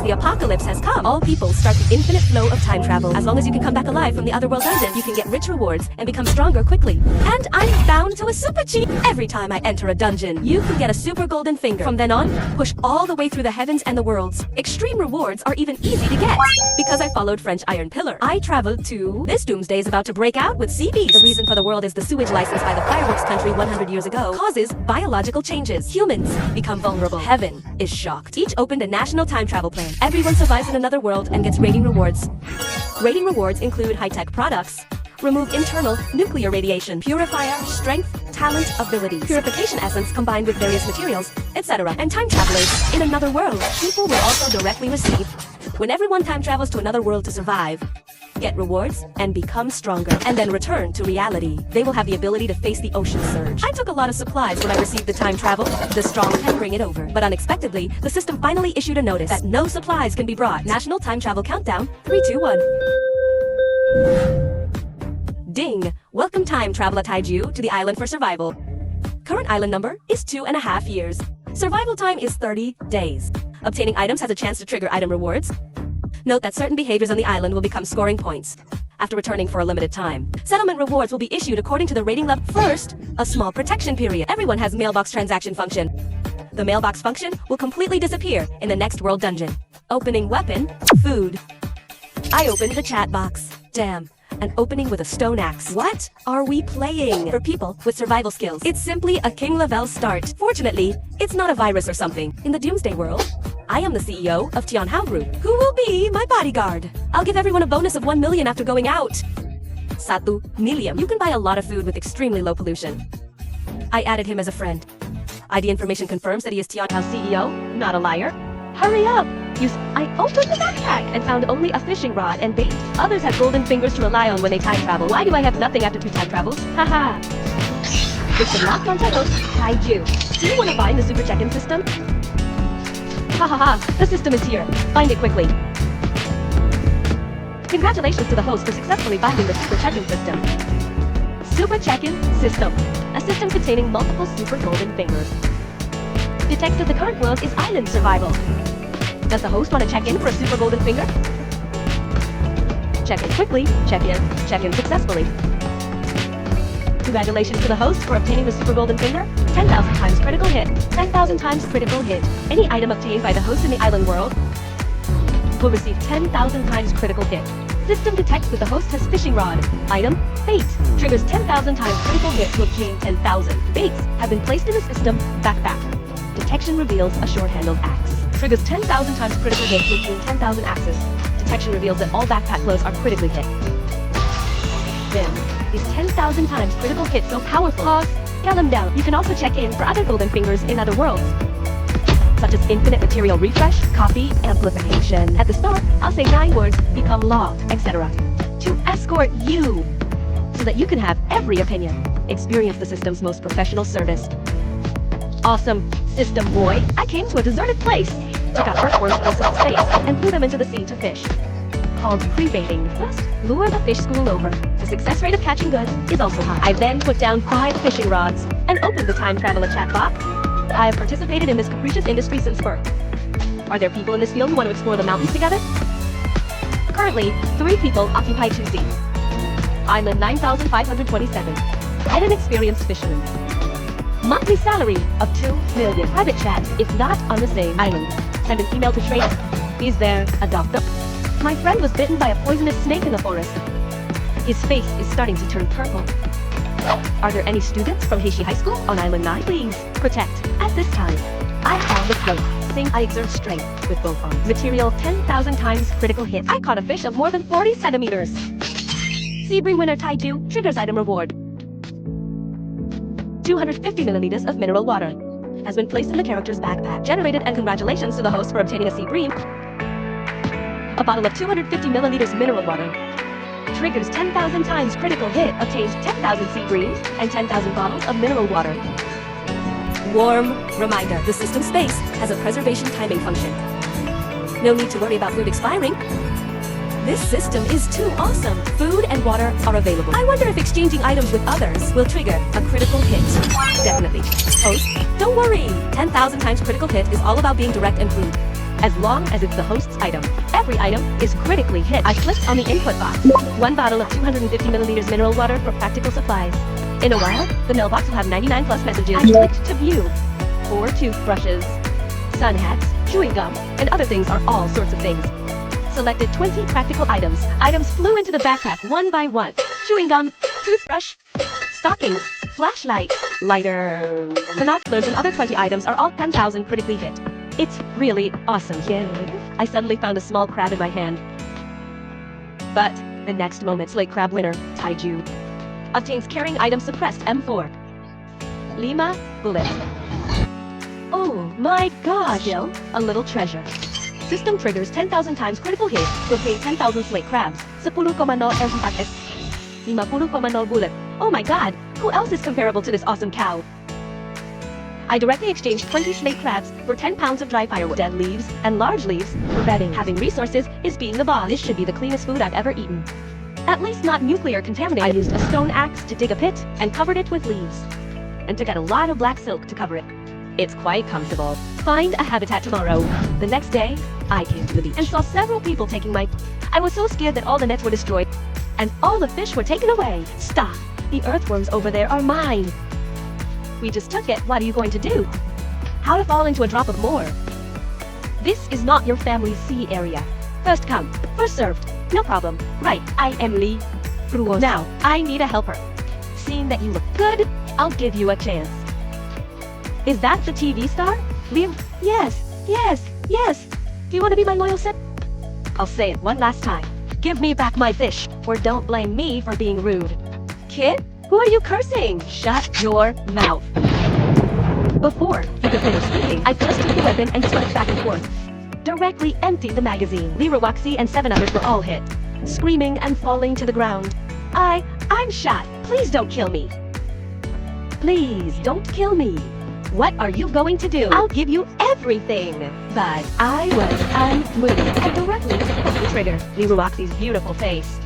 the apocalypse has come, all people start the infinite flow of time travel. As long as you can come back alive from the otherworld dungeon, you can get rich rewards and become stronger quickly. And I'm bound to a super cheat every time I enter a dungeon. You can get a super golden finger. From then on, push all the way through the heavens and the worlds. Extreme rewards are even easy to get. Because I followed French Iron Pillar, I traveled to... This doomsday is about to break out with sea beasts. The reason for the world is the sewage license by the fireworks country 100 years ago causes biological changes. Humans become vulnerable. Heaven is shocked. Each opened a national time travel plan. Everyone survives in another world and gets rating rewards. Rating rewards include high-tech products, remove internal nuclear radiation, purifier, strength, talent, abilities, purification essence combined with various materials, etc. And time travelers in another world. People will also directly receive, when everyone time travels to another world to survive, get rewards, and become stronger, and then return to reality. They will have the ability to face the ocean surge. I took a lot of supplies when I received the time travel. The strong can bring it over. But unexpectedly, the system finally issued a notice that no supplies can be brought. National Time Travel Countdown, 3, 2, 1. Ding! Welcome Time Traveler Taiju to the island for survival. Current island number is 2.5 years. Survival time is 30 days. Obtaining items has a chance to trigger item rewards. Note that certain behaviors on the island will become scoring points after returning for a limited time. Settlement rewards will be issued according to the rating level. First, a small protection period. Everyone has mailbox transaction function. The mailbox function will completely disappear in the next world dungeon. Opening weapon, food. I opened the chat box. Damn. An opening with a stone axe. What are we playing? For people with survival skills, it's simply a king level start. Fortunately, it's not a virus or something. In the Doomsday world, I am the CEO of Tianhao Group, who will be my bodyguard. I'll give everyone a bonus of 1 million after going out. Satu million. You can buy a lot of food with extremely low pollution. I added him as a friend. ID information confirms that he is Tianhao's CEO, not a liar. Hurry up! I opened the backpack and found only a fishing rod and bait. Others have golden fingers to rely on when they time travel. Why do I have nothing after 2 time travels? Haha. With the locked on titles, Taiju. Do you want to find the super check-in system? Ha ha ha, the system is here. Find it quickly. Congratulations to the host for successfully finding the super check-in system. Super check-in system. A system containing multiple super golden fingers. The text of the current world is island survival. Does the host want to check in for a super golden finger? Check in quickly, check in successfully. Congratulations to the host for obtaining the super golden finger. 10,000 times critical hit. 10,000 times critical hit. Any item obtained by the host in the island world will receive 10,000 times critical hit. System detects that the host has fishing rod. Item, bait. Triggers 10,000 times critical hit to obtain 10,000. Baits have been placed in the system. Backpack. Detection reveals a short-handled axe. Triggers 10,000 times critical hit to obtain 10,000 axes. Detection reveals that all backpack blows are critically hit. Then, is 10,000 times critical hit so powerful? Pause. Scale them down. You can also check in for other golden fingers in other worlds, such as infinite material refresh, copy, amplification. At the start, I'll say 9 words, become logged, etc. to escort you, so that you can have every opinion. Experience the system's most professional service. Awesome system, boy. I came to a deserted place, took out earthworms close to space, and threw them into the sea to fish. Called pre-baiting. First, lure the fish school over. The success rate of catching goods is also high. I then put down 5 fishing rods and opened the time traveler chat box. I have participated in this capricious industry since birth. Are there people in this field who want to explore the mountains together? Currently, 3 people occupy 2 seats. Island 9,527. And an experienced fisherman. Monthly salary of 2 million. Private chat, if not on the same island. Send an email to trader. Is there a doctor? My friend was bitten by a poisonous snake in the forest. His face is starting to turn purple. Are there any students from Heishi High School on Island 9? Please, protect. At this time, I call the float. I exert strength with both arms. Material 10,000 times critical hit. I caught a fish of more than 40 centimeters. Sebring winner Taiju triggers item reward. 250 milliliters of mineral water has been placed in the character's backpack. Generated, and congratulations to the host for obtaining a Sebring. A bottle of 250 milliliters mineral water triggers 10,000 times critical hit, obtains 10,000 Sebrings and 10,000 bottles of mineral water. Warm reminder, the system space has a preservation timing function. No need to worry about food expiring. This system is too awesome. Food and water are available. I wonder if exchanging items with others will trigger a critical hit. Definitely. Host, don't worry. 10,000 times critical hit is all about being direct and rude. as long as it's the host's item. Every item is critically hit. I clicked on the input box. 1 bottle of 250 milliliters mineral water for practical supplies. In a while, the mailbox will have 99 plus messages. I clicked to view. 4 toothbrushes, sun hats, chewing gum, and other things are all sorts of things. Selected 20 practical items. Items flew into the backpack one by one. Chewing gum, toothbrush, stockings, flashlight, lighter. Binoculars and other 20 items are all 10,000 critically hit. It's really awesome here. I suddenly found a small crab in my hand. But the next moment, Slate Crab winner, Taiju, obtains carrying item suppressed M4. Lima, bullet. Oh my gosh, still a little treasure. System triggers 10,000 times critical hit to obtain 10,000 slate crabs. 10,000 M4S. 50,000 bullet. Oh my god, who else is comparable to this awesome cow? I directly exchanged 20 slate crabs for 10 pounds of dry firewood, dead leaves, and large leaves for bedding. Having resources is being the boss. This should be the cleanest food I've ever eaten. At least not nuclear contaminated. I used a stone axe to dig a pit and covered it with leaves. And took out a lot of black silk to cover it. It's quite comfortable. Find a habitat tomorrow. The next day, I came to the beach and saw several people taking my... I was so scared that all the nets were destroyed and all the fish were taken away. Stop! The earthworms over there are mine. We just took it. What are you going to do? How to fall into a drop of more? This is not your family's sea area. First come, first served. No problem. Right, I am Lee. Now, I need a helper. Seeing that you look good, I'll give you a chance. Is that the TV star? Liam? Yes, yes, yes. Do you want to be my loyal set? I'll say it one last time. Give me back my fish, or don't blame me for being rude. Kid? Who are you cursing? Shut your mouth. Before you could finish speaking, I first took the weapon and swung it back and forth. Directly emptied the magazine. Lirawaksi and 7 others were all hit, screaming and falling to the ground. I'm shot. Please don't kill me. Please don't kill me. What are you going to do? I'll give you everything. But I was unwilling. I directly pulled the trigger. Lirawakzi's beautiful face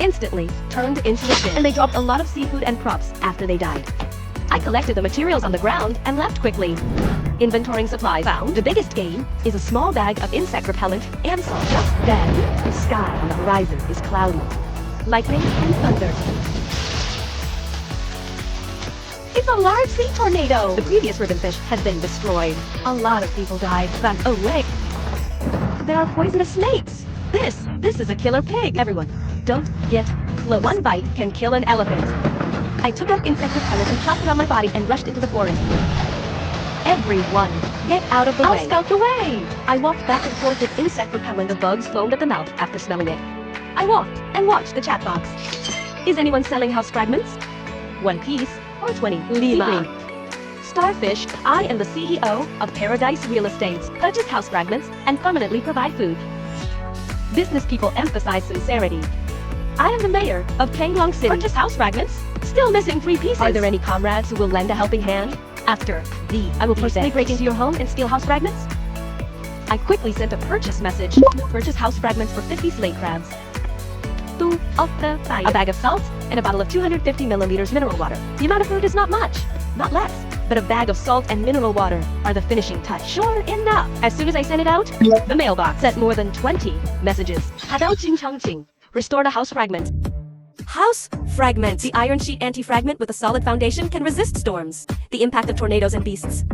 instantly turned into a fish, and they dropped a lot of seafood and props after they died. I collected the materials on the ground and left quickly. Inventorying supplies found. The biggest game is a small bag of insect repellent and salt. Just then, the sky on the horizon is cloudy. Lightning and thunder. It's a large sea tornado! The previous ribbon fish has been destroyed. A lot of people died, but oh wait. There are poisonous snakes! This is a killer pig! Everyone, don't get close. One bite can kill an elephant. I took up insect repellent and chopped it on my body and rushed into the forest. Everyone, get out of the way. I'll scout the way! I walked back and forth with insect repellent. The bugs foamed at the mouth after smelling it. I walked and watched the chat box. Is anyone selling house fragments? 1 piece or 20? Lima. Starfish, I am the CEO of Paradise Real Estates. Purchase house fragments and permanently provide food. Business people emphasize sincerity. I am the mayor of Panglong City. Purchase house fragments. Still missing 3 pieces. Are there any comrades who will lend a helping hand? After I will personally break into your home and steal house fragments. I quickly sent a purchase message. Purchase house fragments for 50 slate crabs. 2 of the 5. A bag of salt and a bottle of 250 milliliters mineral water. The amount of food is not much, not less. But a bag of salt and mineral water are the finishing touch. Sure enough, as soon as I sent it out, the mailbox sent more than 20 messages. Hadao Ching Chong Ching. Restored a house fragment. House fragment. The iron sheet anti-fragment with a solid foundation can resist storms, the impact of tornadoes and beasts.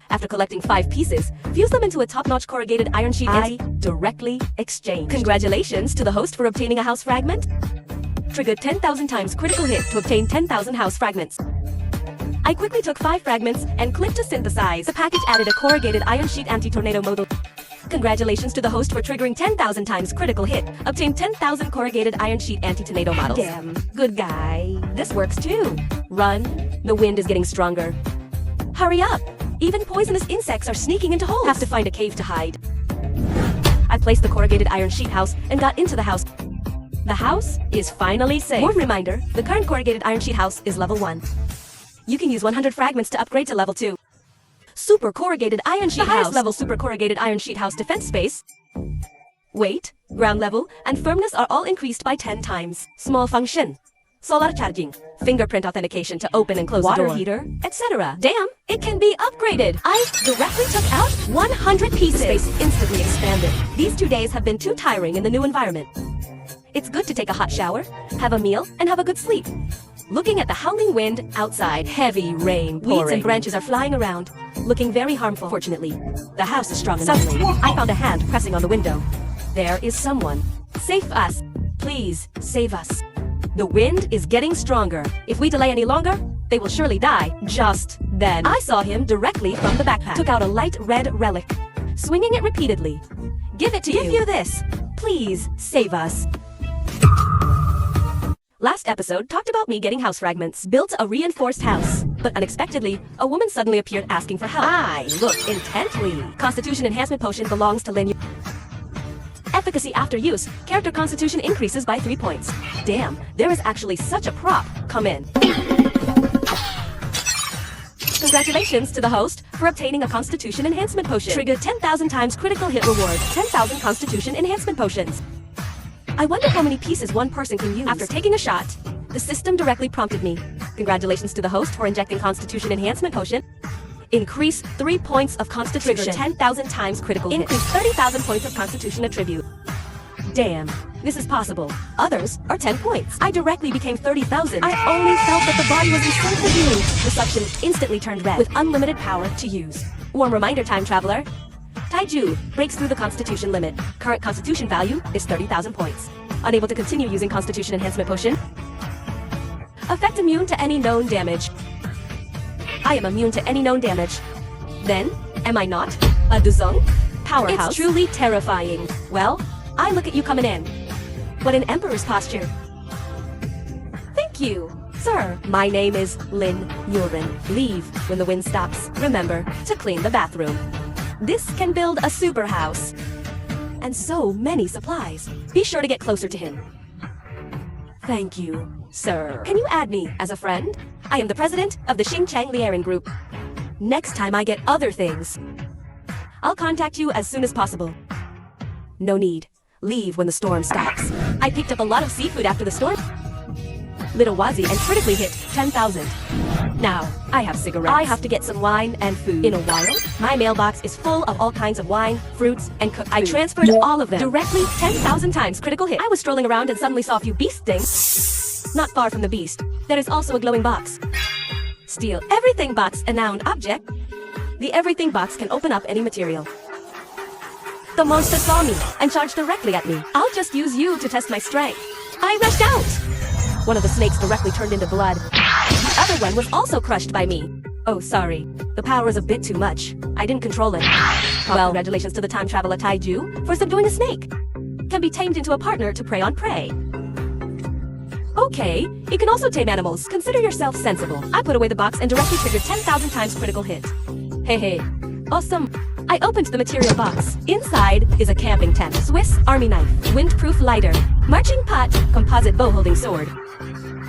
After collecting 5 pieces, fuse them into a top-notch corrugated iron sheet I directly exchanged. Congratulations to the host for obtaining a house fragment. Triggered 10,000 times critical hit to obtain 10,000 house fragments. I quickly took 5 fragments and clicked to synthesize. The package added a corrugated iron sheet anti-tornado model. Congratulations to the host for triggering 10,000 times critical hit. Obtain 10,000 corrugated iron sheet anti-tornado models. Damn, good guy. This works too. Run. The wind is getting stronger. Hurry up. Even poisonous insects are sneaking into holes. Have to find a cave to hide. I placed the corrugated iron sheet house and got into the house. The house is finally safe. More reminder, the current corrugated iron sheet house is level 1. You can use 100 fragments to upgrade to level 2. Super corrugated iron sheet house. The highest level super corrugated iron sheet house defense space, weight, ground level, and firmness are all increased by 10 times. Small function. solar charging, fingerprint authentication to open and close the door, water heater, etc. Damn, it can be upgraded. I directly took out 100 pieces. Space instantly expanded. These 2 days have been too tiring in the new environment. It's good to take a hot shower, have a meal, and have a good sleep. Looking at the howling wind outside, heavy rain pouring. Weeds and branches are flying around, looking very harmful. Fortunately, the house is strong enough. Suddenly, I found a hand pressing on the window. There is someone. Save us. Please, save us. The wind is getting stronger. If we delay any longer, they will surely die. Just then, I saw him directly from the backpack. Took out a light red relic, swinging it repeatedly. Give it to you. Give you this. Please, save us. Last episode talked about me getting house fragments. Built a reinforced house, but unexpectedly, a woman suddenly appeared asking for help. I looked intently. Constitution enhancement potion belongs to Lin. Efficacy after use. Character constitution increases by 3 points. Damn, there is actually such a prop. Come in. Congratulations to the host for obtaining a constitution enhancement potion. Triggered 10,000 times critical hit reward. 10,000 constitution enhancement potions. I wonder how many pieces one person can use. After taking a shot, the system directly prompted me. Congratulations to the host for injecting constitution enhancement potion. Increase 3 points of constitution. Trigger 10,000 times critical hit. Increase 30,000 points of constitution attribute. Damn, this is possible. Others are 10 points. I directly became 30,000. I only felt that the body was in so healing. The suction instantly turned red with unlimited power to use. Warm reminder, time traveler. Taiju breaks through the constitution limit. Current constitution value is 30,000 points. Unable to continue using constitution enhancement potion. Effect immune to any known damage. I am immune to any known damage. Then, am I not? A Duzong? Powerhouse? It's truly terrifying. Well, I look at you coming in. What an emperor's posture. Thank you, sir. My name is Lin Yurin. Leave when the wind stops. Remember to clean the bathroom. This can build a super house. And so many supplies. Be sure to get closer to him. Thank you, sir. Can you add me as a friend? I am the president of the Xingchang Liarin Group. Next time I get other things, I'll contact you as soon as possible. No need. Leave when the storm stops. I picked up a lot of seafood after the storm. Little Wazi and critically hit 10,000. Now, I have cigarettes. I have to get some wine and food. In a while, my mailbox is full of all kinds of wine, fruits, and cooked food. I transferred all of them directly 10,000 times critical hit. I was strolling around and suddenly saw a few beast things. Not far from the beast, there is also a glowing box. Steal everything box, a noun object. The everything box can open up any material. The monster saw me and charged directly at me. I'll just use you to test my strength. I rushed out. One of the snakes directly turned into blood. The other one was also crushed by me. Oh, sorry. The power is a bit too much. I didn't control it. Well, congratulations to the time traveler Taiju for subduing a snake. Can be tamed into a partner to prey on prey. Okay, you can also tame animals. Consider yourself sensible. I put away the box and directly triggered 10,000 times critical hit. Hey. Awesome. I opened the material box. Inside is a camping tent, Swiss Army knife, windproof lighter, marching pot, composite bow-holding sword.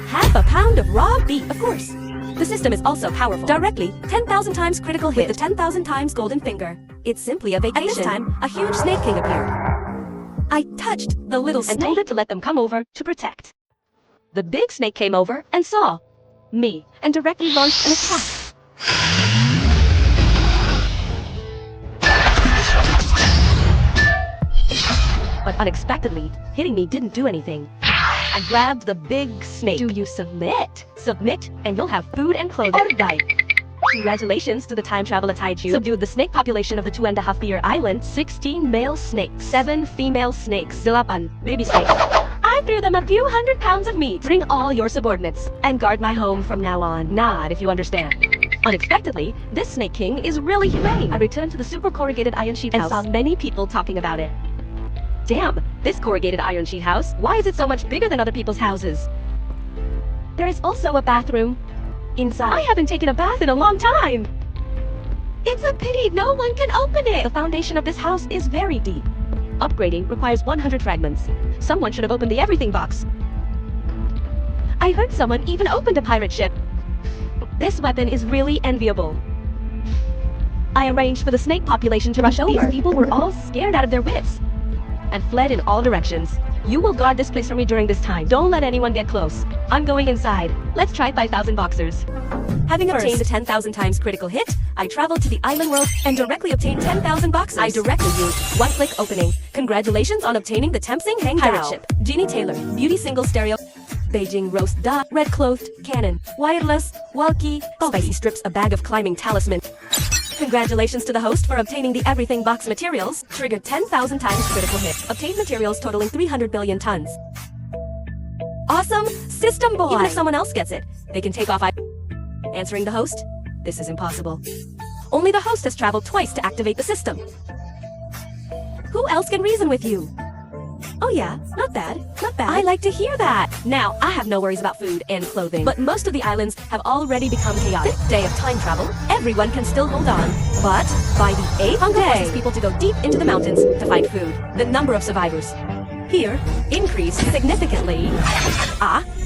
Half a pound of raw beef, of course. The system is also powerful. Directly, 10,000 times critical hit. With the 10,000 times golden finger. It's simply a vacation. At this time, a huge snake king appeared. I touched the little snake and told it to let them come over to protect. The big snake came over and saw me and directly launched an attack. But unexpectedly, hitting me didn't do anything. I grabbed the big snake. Do you submit? Submit, and you'll have food and clothing. Or die. Congratulations to the time traveler Taiju. Subdued the snake population of the 2.5 Year Island. 16 male snakes, 7 female snakes, 8 baby snakes. I threw them a few 100 pounds of meat. Bring all your subordinates and guard my home from now on. Nod if you understand. Unexpectedly, this snake king is really humane. I returned to the super corrugated iron sheet house and saw many people talking about it. Damn, this corrugated iron sheet house, why is it so much bigger than other people's houses? There is also a bathroom inside. I haven't taken a bath in a long time. It's a pity no one can open it. The foundation of this house is very deep. Upgrading requires 100 fragments. Someone should have opened the everything box. I heard someone even opened a pirate ship. This weapon is really enviable. I arranged for the snake population to rush over. These people were all scared out of their wits and fled in all directions. You will guard this place for me during this time. Don't let anyone get close. I'm going inside. Let's try 5,000 boxers. Having obtained the 10,000 times critical hit, I traveled to the island world and directly obtained 10,000 boxers. I directly used one-click opening. Congratulations on obtaining the Tempsing Hang Pirate Ship. Jeannie Taylor, Beauty Single Stereo, Beijing Roast Da, Red Clothed, Cannon, Wireless, Walkie, Spicy Strips, a bag of climbing talisman. Congratulations to the host for obtaining the Everything Box materials. Triggered 10,000 times critical hit. Obtained materials totaling 300 billion tons. Awesome system boy! Even if someone else gets it, they can take off. Answering the host? This is impossible. Only the host has traveled twice to activate the system. Who else can reason with you? Oh yeah, not bad, not bad. I like to hear that. Now, I have no worries about food and clothing, but most of the islands have already become chaotic. Fifth day of time travel, everyone can still hold on. But by the 8th hunger forces people to go deep into the mountains to find food. The number of survivors here increased significantly.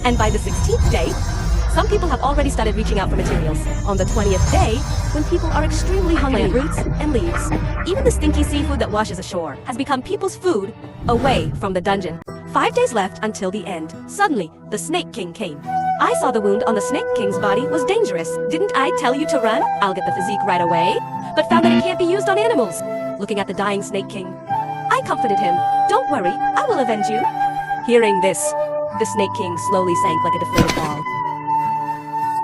And by the 16th day, some people have already started reaching out for materials. On the 20th day, when people are extremely hungry, roots and leaves, even the stinky seafood that washes ashore has become people's food away from the dungeon. 5 days left until the end. Suddenly, the Snake King came. I saw the wound on the Snake King's body was dangerous. Didn't I tell you to run? I'll get the physique right away, but found that it can't be used on animals. Looking at the dying Snake King, I comforted him. Don't worry, I will avenge you. Hearing this, the Snake King slowly sank like a deflated ball.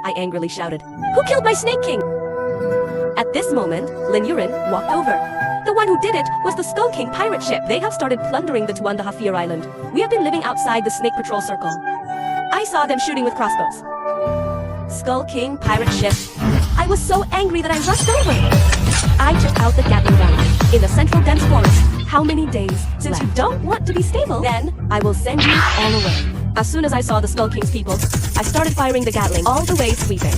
I angrily shouted, "Who killed my Snake King?" At this moment, Lin Yurin walked over. The one who did it was the Skull King pirate ship. They have started plundering the Tuanda Hafir Island. We have been living outside the Snake Patrol Circle. I saw them shooting with crossbows. Skull King pirate ship. I was so angry that I rushed over. I took out the Gatling gun in the central dense forest. How many days? Since you don't want to be stable, then I will send you all away. As soon as I saw the Skull King's people, I started firing the Gatling all the way sweeping.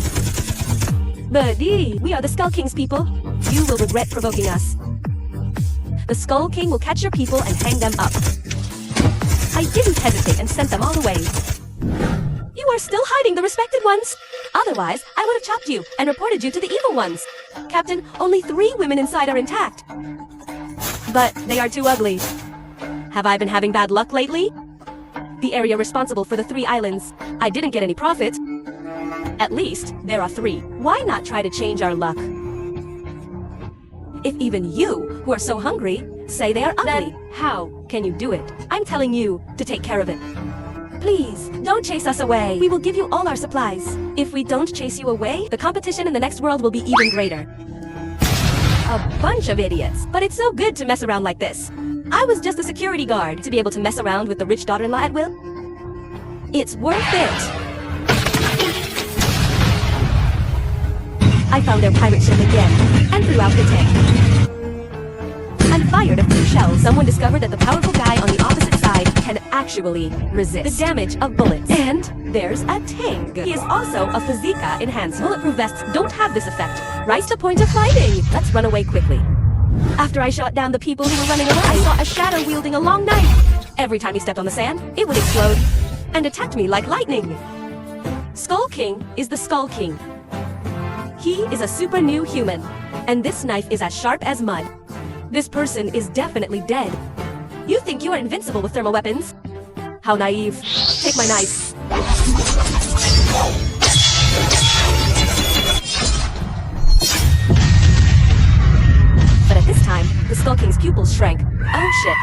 Buddy, we are the Skull King's people. You will regret provoking us. The Skull King will catch your people and hang them up. I didn't hesitate and sent them all away. You are still hiding the respected ones. Otherwise, I would have chopped you and reported you to the evil ones. Captain, only 3 women inside are intact. But they are too ugly. Have I been having bad luck lately? The area responsible for the 3 islands. I didn't get any profit. At least, there are 3. Why not try to change our luck? If even you, who are so hungry, say they are ugly, then how can you do it? I'm telling you to take care of it. Please, don't chase us away. We will give you all our supplies. If we don't chase you away, the competition in the next world will be even greater. A bunch of idiots. But it's so good to mess around like this. I was just a security guard to be able to mess around with the rich daughter-in-law at will. It's worth it. I found their pirate ship again and threw out the tank. And fired a few shells. Someone discovered that the powerful guy on the opposite side can actually resist the damage of bullets. And there's a tank. He is also a Physika enhanced. Bulletproof vests don't have this effect. Right to point of fighting. Let's run away quickly. After I shot down the people who were running away, I saw a shadow wielding a long knife. Every time he stepped on the sand, it would explode and attacked me like lightning. Skull King is the Skull King. He is a super new human, and this knife is as sharp as mud. This person is definitely dead. You think you are invincible with thermal weapons? How naive. Take my knife. But at this time, the Skull King's pupils shrank. Oh shit.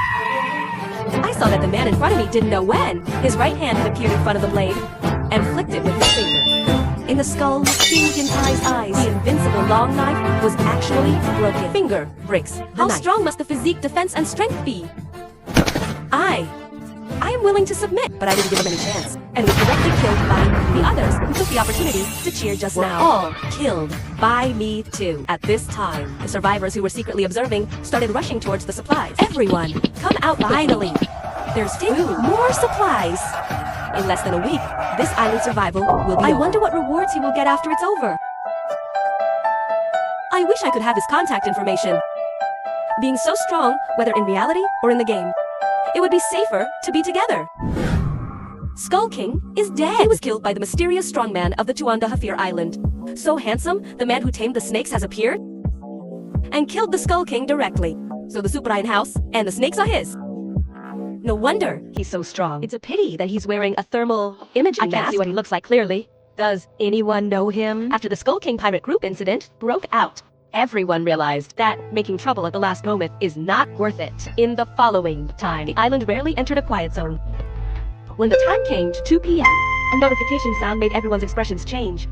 I saw that the man in front of me didn't know when. His right hand had appeared in front of the blade and flicked it with his finger. In the Skull King Gentai's eyes, the invincible long knife was actually broken. Finger breaks. How strong must the physique, defense, and strength be? I am willing to submit, but I didn't give him any chance, and was directly killed by the others who took the opportunity to cheer just now. All killed by me too. At this time, the survivors who were secretly observing started rushing towards the supplies. Everyone, come out finally. There's more supplies. In less than a week, this island survival will be over. I wonder what rewards he will get after it's over. I wish I could have his contact information. Being so strong, whether in reality or in the game, it would be safer to be together. Skull King is dead. He was killed by the mysterious strongman of the Tuanda Hafir Island. So handsome, the man who tamed the snakes has appeared and killed the Skull King directly. So the Superion house and the snakes are his. No wonder. He's so strong. It's a pity that he's wearing a thermal imaging mask. I can't see what he looks like clearly. Does anyone know him? After the Skull King pirate group incident broke out, everyone realized that making trouble at the last moment is not worth it. In the following time, the island rarely entered a quiet zone. When the time came to 2 p.m., a notification sound made everyone's expressions change.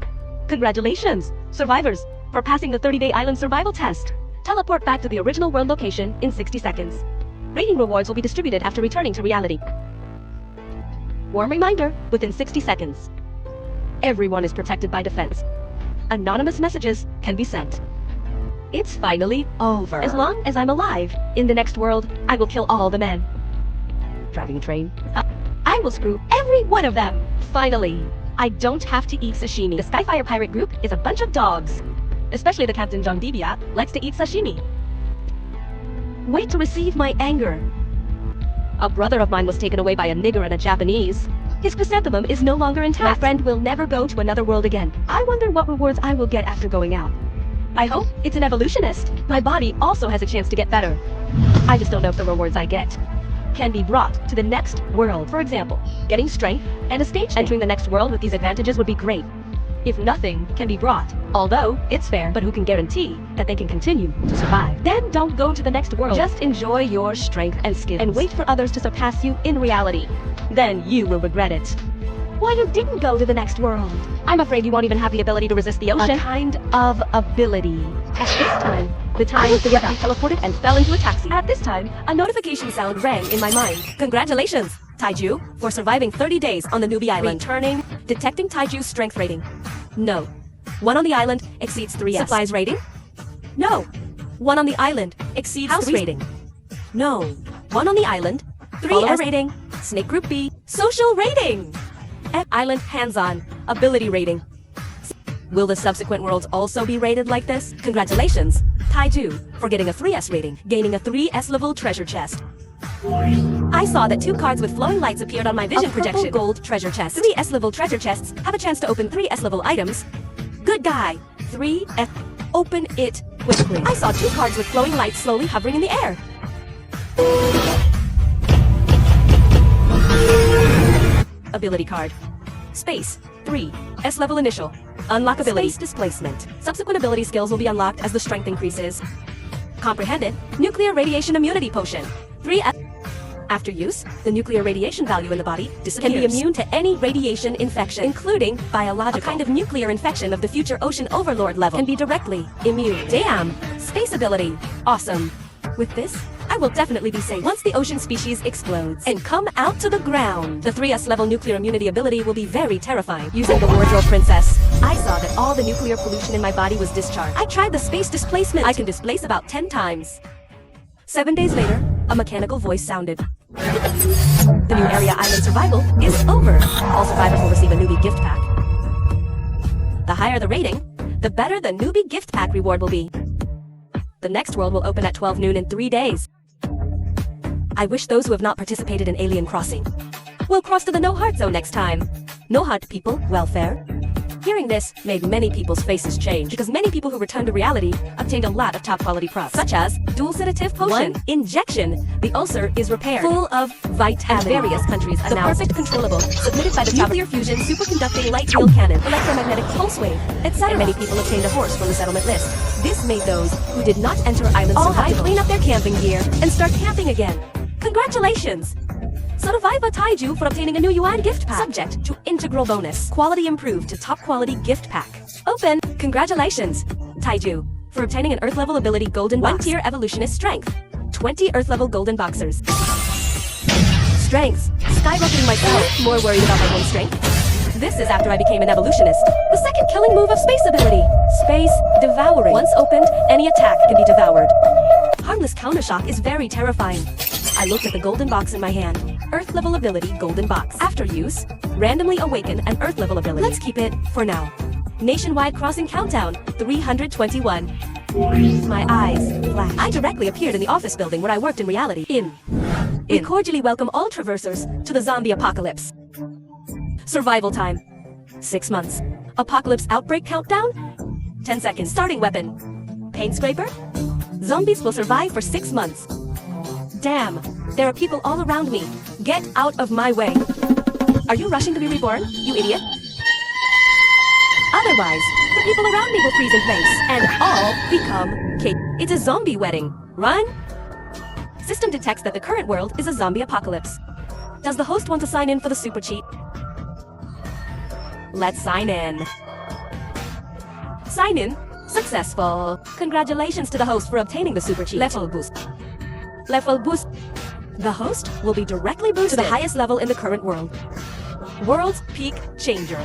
Congratulations, survivors, for passing the 30-day island survival test. Teleport back to the original world location in 60 seconds. Rating rewards will be distributed after returning to reality. Warm reminder, within 60 seconds. Everyone is protected by defense. Anonymous messages can be sent. It's finally over. As long as I'm alive, in the next world, I will kill all the men. Driving a train? I will screw every one of them. Finally, I don't have to eat sashimi. The Skyfire pirate group is a bunch of dogs. Especially the Captain John Dibia likes to eat sashimi. Wait to receive my anger. A brother of mine was taken away by a nigger and a Japanese. His chrysanthemum is no longer intact. My friend will never go to another world again. I wonder what rewards I will get after going out. I hope it's an evolutionist. My body also has a chance to get better. I just don't know if the rewards I get can be brought to the next world. For example, getting strength and a stage. Entering the next world with these advantages would be great. If nothing can be brought, although it's fair, but who can guarantee that they can continue to survive? Then don't go to the next world. Just enjoy your strength and skills and wait for others to surpass you in reality. Then you will regret it. Why you didn't go to the next world? I'm afraid you won't even have the ability to resist the ocean. A kind of ability. At this time, the time the Yeti teleported and fell into a taxi. At this time, A notification sound rang in my mind. Congratulations, Taiju, for surviving 30 days on the newbie island. Returning, detecting Taiju's strength rating. No. One on the island exceeds 3S. Supplies rating? No. One on the island exceeds house rating. No. One on the island, 3S rating. Snake group B, social rating. F island hands-on, ability rating. Will the subsequent worlds also be rated like this? Congratulations, Taiju, for getting a 3S rating, gaining a 3S level treasure chest. I saw that 2 cards with flowing lights appeared on my vision projection. Gold treasure chest. 3S level treasure chests have a chance to open 3S level items. Good guy. 3S. Open it quickly. I saw 2 cards with flowing lights slowly hovering in the air. Ability card. Space. 3. S level initial. Unlock ability. Space displacement. Subsequent ability skills will be unlocked as the strength increases. Comprehended. Nuclear radiation immunity potion. 3S. After use, the nuclear radiation value in the body disappears. Can be immune to any radiation infection, including biological. A kind of nuclear infection of the future ocean overlord level. Can be directly immune. Damn! Space ability. Awesome. With this, I will definitely be safe once the ocean species explodes and come out to the ground. The 3S level nuclear immunity ability will be very terrifying. Using the wardrobe princess, I saw that all the nuclear pollution in my body was discharged. I tried the space displacement. I can displace about 10 times. 7 days later, a mechanical voice sounded. The new area island survival is over. All survivors will receive a newbie gift pack. The higher the rating, the better the newbie gift pack reward will be. The next world will open at 12 noon in 3 days. I wish those who have not participated in Alien Crossing will cross to the No Heart Zone next time. No Heart people, welfare. Hearing this made many people's faces change because many people who returned to reality obtained a lot of top quality props, such as dual sedative potion, injection, the ulcer is repaired, full of vitality, and various countries the announced perfect controllable, submitted by the nuclear fusion superconducting light field cannon, electromagnetic pulse wave, etc. Many people obtained a horse from the settlement list. This made those who did not enter island all have to clean up their camping gear and start camping again. Congratulations! Survivor Taiju for obtaining a new Yuan gift pack. Subject to integral bonus. Quality improved to top quality gift pack. Open. Congratulations, Taiju, for obtaining an Earth level ability golden box. 1 tier evolutionist strength. 20 Earth level golden boxers. Strengths. Skyrocketing myself. More worried about my own strength. This is after I became an evolutionist. The second killing move of space ability. Space devouring. Once opened, any attack can be devoured. Harmless countershock is very terrifying. I looked at the golden box in my hand. Earth level ability golden box. After use, randomly awaken an Earth level ability. Let's keep it for now. Nationwide crossing countdown 321. My eyes flashed. I directly appeared in the office building where I worked in reality. We cordially welcome all traversers to the zombie apocalypse. Survival time 6 months. Apocalypse outbreak countdown 10 seconds. Starting weapon paint scraper. Zombies will survive for 6 months. Damn, There are people all around me. Get out of my way. Are you rushing to be reborn, you idiot? Otherwise, the people around me will freeze in place and all become cake. It's a zombie wedding. Run! System detects that the current world is a zombie apocalypse. Does the host want to sign in for the super cheat? Let's sign in. Sign in. Successful. Congratulations to the host for obtaining the super cheat. Level boost. Level boost. The host will be directly boosted to the highest level in the current world. World's peak changer.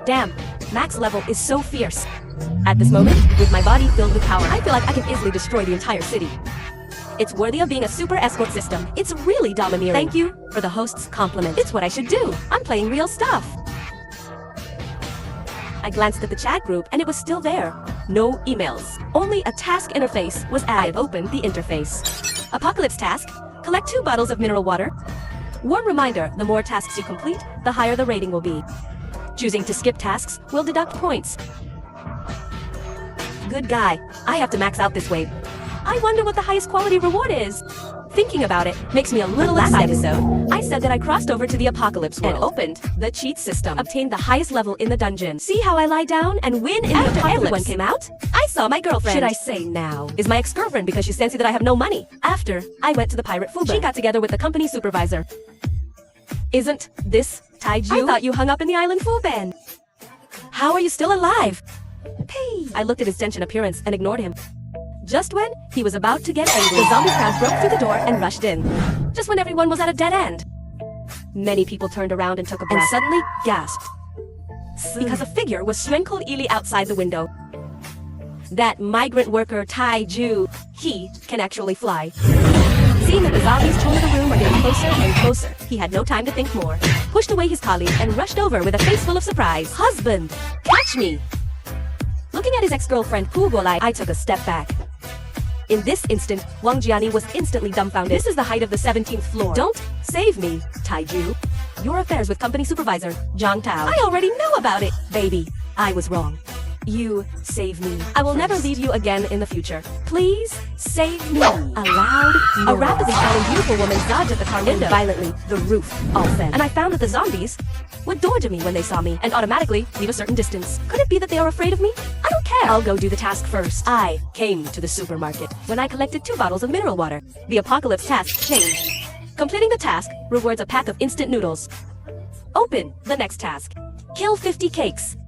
Damn, max level is so fierce. At this moment, with my body filled with power, I feel like I can easily destroy the entire city. It's worthy of being a super escort system. It's really domineering. Thank you for the host's compliment. It's what I should do. I'm playing real stuff. I glanced at the chat group and it was still there. No emails. Only a task interface was added. I've opened the interface. Apocalypse task. Collect 2 bottles of mineral water. Warm reminder, the more tasks you complete, the higher the rating will be. Choosing to skip tasks will deduct points. Good guy. I have to max out this wave. I wonder what the highest quality reward is. Thinking about it makes me a little excited. Last episode, I said that I crossed over to the apocalypse world and opened the cheat system, obtained the highest level in the dungeon. See how I lie down and win in the apocalypse? Everyone came out, I saw my girlfriend. Should I say now? Is my ex-girlfriend because she's fancy that I have no money. After, I went to the pirate Fuba. She got together with the company supervisor. Isn't this Taiju? I thought you hung up in the island Fuban. How are you still alive? Hey. I looked at his tension appearance and ignored him. Just when he was about to get angry, the zombie crowd broke through the door and rushed in. Just when everyone was at a dead end. Many people turned around and took a breath and suddenly gasped. Because a figure was shrinkily outside the window. That migrant worker Taiju, he can actually fly. Seeing that the zombies torn the room were getting closer and closer, he had no time to think more. Pushed away his colleague and rushed over with a face full of surprise. Husband, catch me! Looking at his ex-girlfriend Pugolai, I took a step back. In this instant, Wang Jiani was instantly dumbfounded. This is the height of the 17th floor. Don't save me, Taiju. Your affairs with company supervisor, Zhang Tao. I already know about it, baby. I was wrong. You save me. I will never leave you again in the future. Please save me. Aloud, a rapidly falling beautiful woman dodged at the car window. Violently, the roof all fell. And I found that the zombies would dodge me when they saw me and automatically leave a certain distance. Could it be that they are afraid of me? I don't care. I'll go do the task first. I came to the supermarket when I collected 2 bottles of mineral water. The apocalypse task changed. Completing the task rewards a pack of instant noodles. Open the next task. Kill 50 cakes.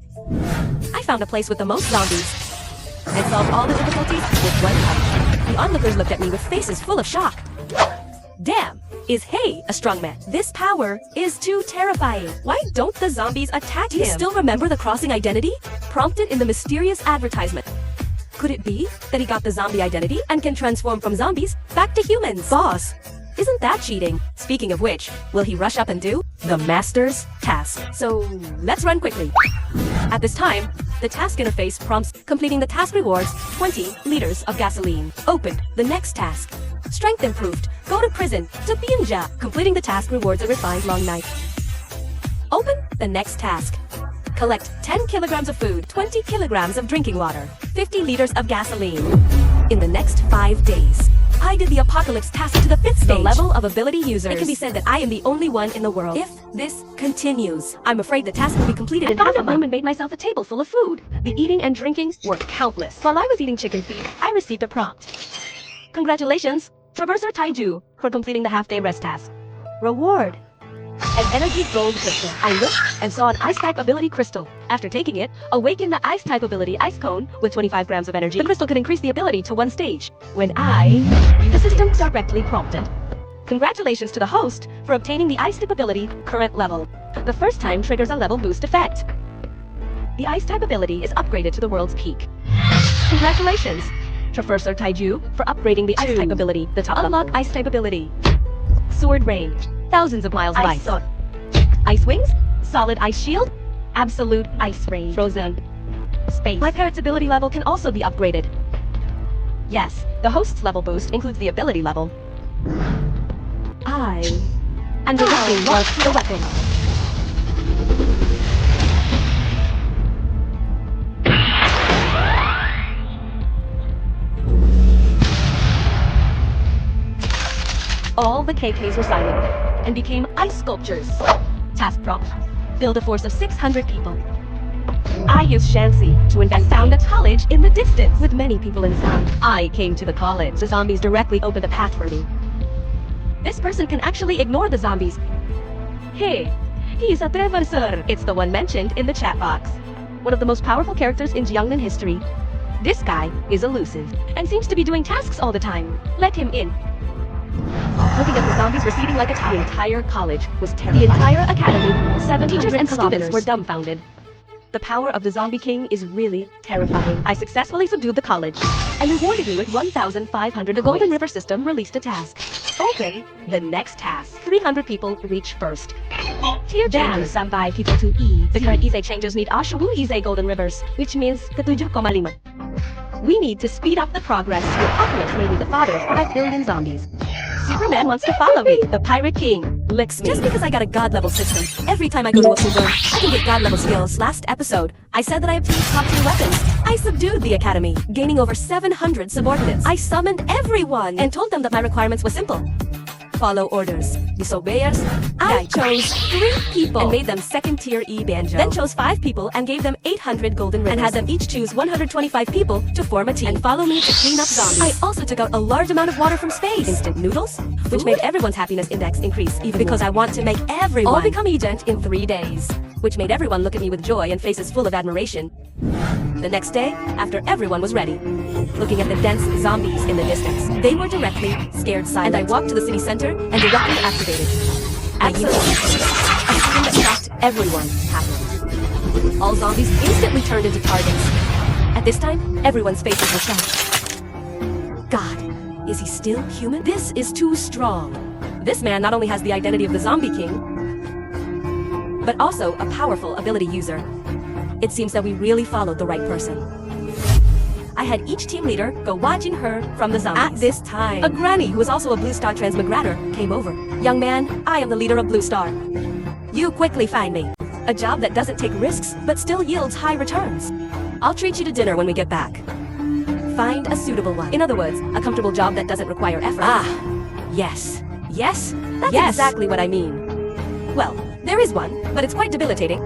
I found a place with the most zombies and solved all the difficulties with 1 punch. The onlookers looked at me with faces full of shock. Damn, is Hey a strongman? This power is too terrifying. Why don't the zombies attack him? Do you still remember the crossing identity? Prompted in the mysterious advertisement. Could it be that he got the zombie identity and can transform from zombies back to humans? Boss, isn't that cheating? Speaking of which, will he rush up and do the master's task? So let's run quickly. At this time, the task interface prompts completing the task rewards 20 liters of gasoline. Opened the next task. Strength improved. Go to prison to Binja. Completing the task rewards a refined long knife. Open the next task. Collect 10 kilograms of food, 20 kilograms of drinking water, 50 liters of gasoline. In the next 5 days. I did the apocalypse task to the 5th stage. The level of ability users. It can be said that I am the only one in the world. If this continues, I'm afraid the task will be completed in half a month. And made myself a table full of food. The eating and drinking were countless. While I was eating chicken feed, I received a prompt. Congratulations, Traverser Taiju, for completing the half-day rest task. Reward. An energy gold crystal. I looked and saw an ice-type ability crystal. After taking it, awaken the ice-type ability ice cone with 25 grams of energy. The crystal could increase the ability to 1 stage. When the system directly prompted. Congratulations to the host for obtaining the ice-type ability current level. The first time triggers a level boost effect. The ice-type ability is upgraded to the world's peak. Congratulations, Traverser Taiju, for upgrading the ice-type ability. To unlock ice-type ability. Sword Rain. Thousands of miles of ice. Ice Wings, Solid Ice Shield, Absolute Ice Rain, Frozen Space. My parrot's ability level can also be upgraded. Yes, the host's level boost includes the ability level. And directing was the weapon. All the KKs were silent and became ice sculptures. Task prompt: build a force of 600 people. I used Shanxi to invent found a college in the distance with many people inside. I came to the college. The zombies directly opened a path for me. This person can actually ignore the zombies. Hey, he's a traversar. It's the one mentioned in the chat box. One of the most powerful characters in Jiangnan history. This guy is elusive and seems to be doing tasks all the time. Let him in. Looking at the zombies receding like a tide, the entire college was terrified. The entire academy, 7 teachers and students were dumbfounded. The power of the Zombie King is really terrifying. I successfully subdued the college and rewarded me with 1,500. The Golden River system released a task. Open the next task. 300 people reach first. Tier down sampai people to E. The current Ise changers need Ashawu Ise Golden Rivers, which means ke-7,5. We need to speed up the progress. Your opulence may be the father of 5 billion zombies. Superman wants to follow me. The Pirate King licks me. Just because I got a god level system, every time I go to a full burn, I can get god level skills. Last episode, I said that I obtained top tier weapons. I subdued the academy, gaining over 700 subordinates. I summoned everyone and told them that my requirements were simple. Follow orders. Disobeyers. I chose 3 people and made them second tier E banjo. Then chose 5 people and gave them 800 golden rivers and had them each choose 125 people to form a team and follow me to clean up zombies. I also took out a large amount of water from space. Instant noodles, which made everyone's happiness index increase even because I want to make everyone all become agent in 3 days, which made everyone look at me with joy and faces full of admiration. The next day, after everyone was ready, looking at the dense zombies in the distance, they were directly scared silent. And I walked to the city center and directly activated. Absolutely. A scene that shocked everyone happened. All zombies instantly turned into targets. At this time, everyone's faces were shocked. God, is he still human? This is too strong. This man not only has the identity of the Zombie King, but also a powerful ability user. It seems that we really followed the right person. I had each team leader go watching her from the zombies. At this time, a granny who was also a Blue Star transmigrator came over. Young man, I am the leader of Blue Star. You quickly find me a job that doesn't take risks but still yields high returns. I'll treat you to dinner when we get back. Find a suitable one. In other words, a comfortable job that doesn't require effort. Yes. Yes? That's exactly what I mean. Well, there is one, but it's quite debilitating.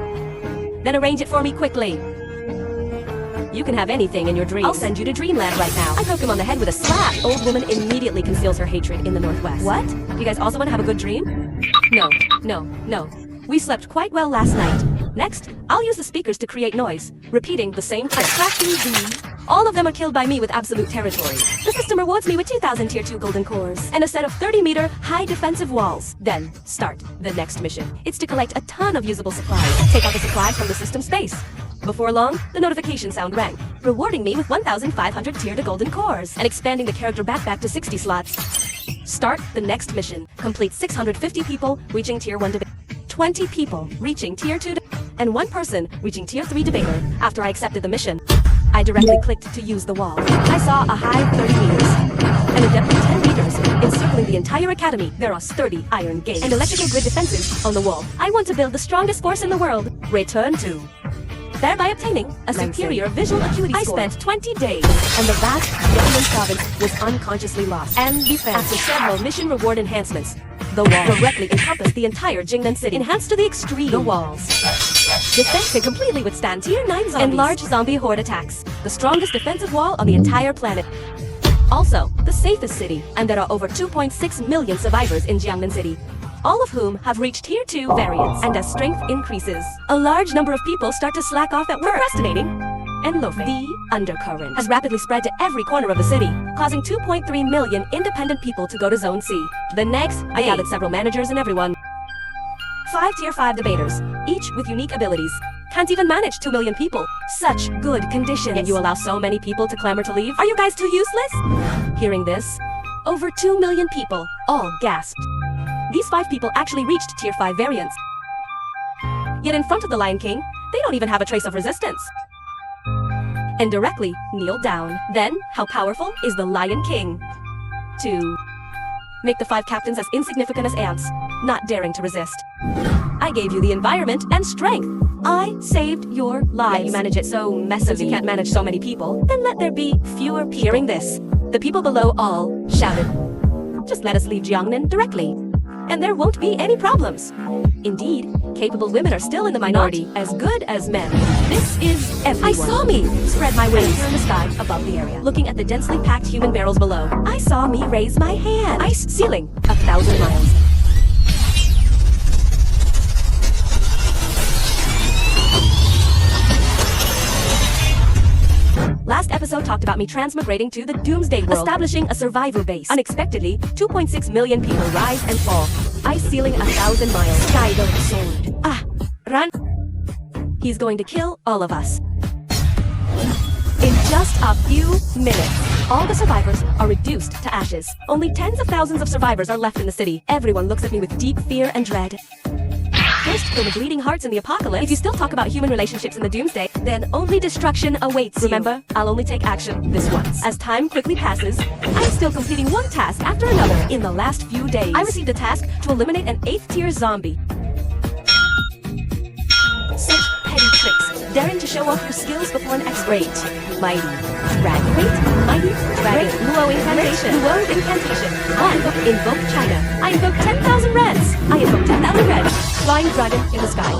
Then arrange it for me quickly. You can have anything in your dreams. I'll send you to Dreamland right now. I poke him on the head with a slap. Old woman immediately conceals her hatred in the northwest. What? You guys also want to have a good dream? No. We slept quite well last night. Next, I'll use the speakers to create noise, repeating the same trick. Attracting the... All of them are killed by me with absolute territory. The system rewards me with 2,000 tier 2 golden cores and a set of 30-meter high defensive walls. Then, start the next mission. It's to collect a ton of usable supplies. Take out the supplies from the system space. Before long, the notification sound rang, rewarding me with 1,500 tier 2 golden cores and expanding the character backpack to 60 slots. Start the next mission. Complete 650 people reaching tier 1 debater, 20 people reaching tier 2 and 1 person reaching tier 3 debater. After I accepted the mission, I directly clicked to use the wall. I saw a height 30 meters and a depth of 10 meters. Encircling the entire academy, there are sturdy iron gates and electrical grid defenses on the wall. I want to build the strongest force in the world. Return to. Thereby obtaining a superior visual acuity score. I spent 20 days, and the vast Yangnan province was unconsciously lost. And defense. After several mission reward enhancements, the wall directly encompassed the entire Jingnan city. Enhanced to the extreme, the walls. Defense can completely withstand tier 9 zombies and large zombie horde attacks. The strongest defensive wall on the entire planet. Also, the safest city, and there are over 2.6 million survivors in Jiangnan City, all of whom have reached tier 2 variants. And as strength increases, a large number of people start to slack off at work, procrastinating and loafing. The undercurrent has rapidly spread to every corner of the city, causing 2.3 million independent people to go to Zone C. The next, I gathered several managers and everyone. 5 tier 5 debaters, each with unique abilities. Can't even manage 2 million people. Such good conditions. Yet you allow so many people to clamor to leave? Are you guys too useless? Hearing this, over 2 million people all gasped. These 5 people actually reached tier 5 variants. Yet in front of the Lion King, they don't even have a trace of resistance. And directly kneel down. Then, how powerful is the Lion King? To make the 5 captains as insignificant as ants, not daring to resist. I gave you the environment and strength. I saved your lives. Yet you manage it so messily. You can't manage so many people. Then let there be fewer people. Hearing this, the people below all shouted. Just let us leave Jiangnan directly, and there won't be any problems. Indeed, capable women are still in the minority, as good as men. This is everyone. I saw me spread my wings in the sky above the area, looking at the densely packed human barrels below. I saw me raise my hand. Ice ceiling, 1,000 miles. Last episode talked about me transmigrating to the Doomsday world, establishing a survivor base. Unexpectedly, 2.6 million people rise and fall. Ice ceiling 1,000 miles. Skydome sword. Run! He's going to kill all of us. In just a few minutes, all the survivors are reduced to ashes. Only tens of thousands of survivors are left in the city. Everyone looks at me with deep fear and dread. First kill the bleeding hearts in the apocalypse. If you still talk about human relationships in the Doomsday, then only destruction awaits you. Remember, I'll only take action this once. As time quickly passes, I'm still completing one task after another. In the last few days, I received a task to eliminate an 8th tier zombie. Such petty tricks, daring to show off your skills before an expert. Mighty Dragon. Wait, Mighty Dragon. Luo Incantation. Luo Incantation. I invoke China. I invoke 10,000 reds. I invoke 10,000 reds. Flying dragon in the sky.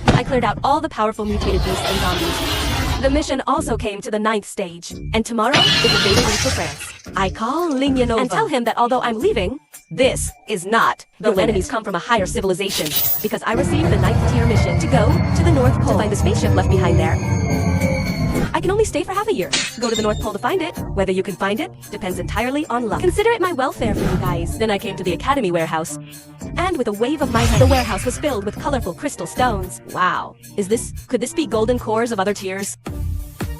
I cleared out all the powerful mutated beasts and zombies. The mission also came to the 9th stage, and tomorrow is a day to leave for France. I call Linyanova and tell him that although I'm leaving, this is not the enemies come from a higher civilization, because I received the 9th tier mission to go to the North Pole to find the spaceship left behind there. I can only stay for half a year. Go to the North Pole to find it. Whether you can find it depends entirely on luck. Consider it my welfare for you guys. Then I came to the Academy warehouse, and with a wave of my hand, the warehouse was filled with colorful crystal stones. Wow. Could this be golden cores of other tiers?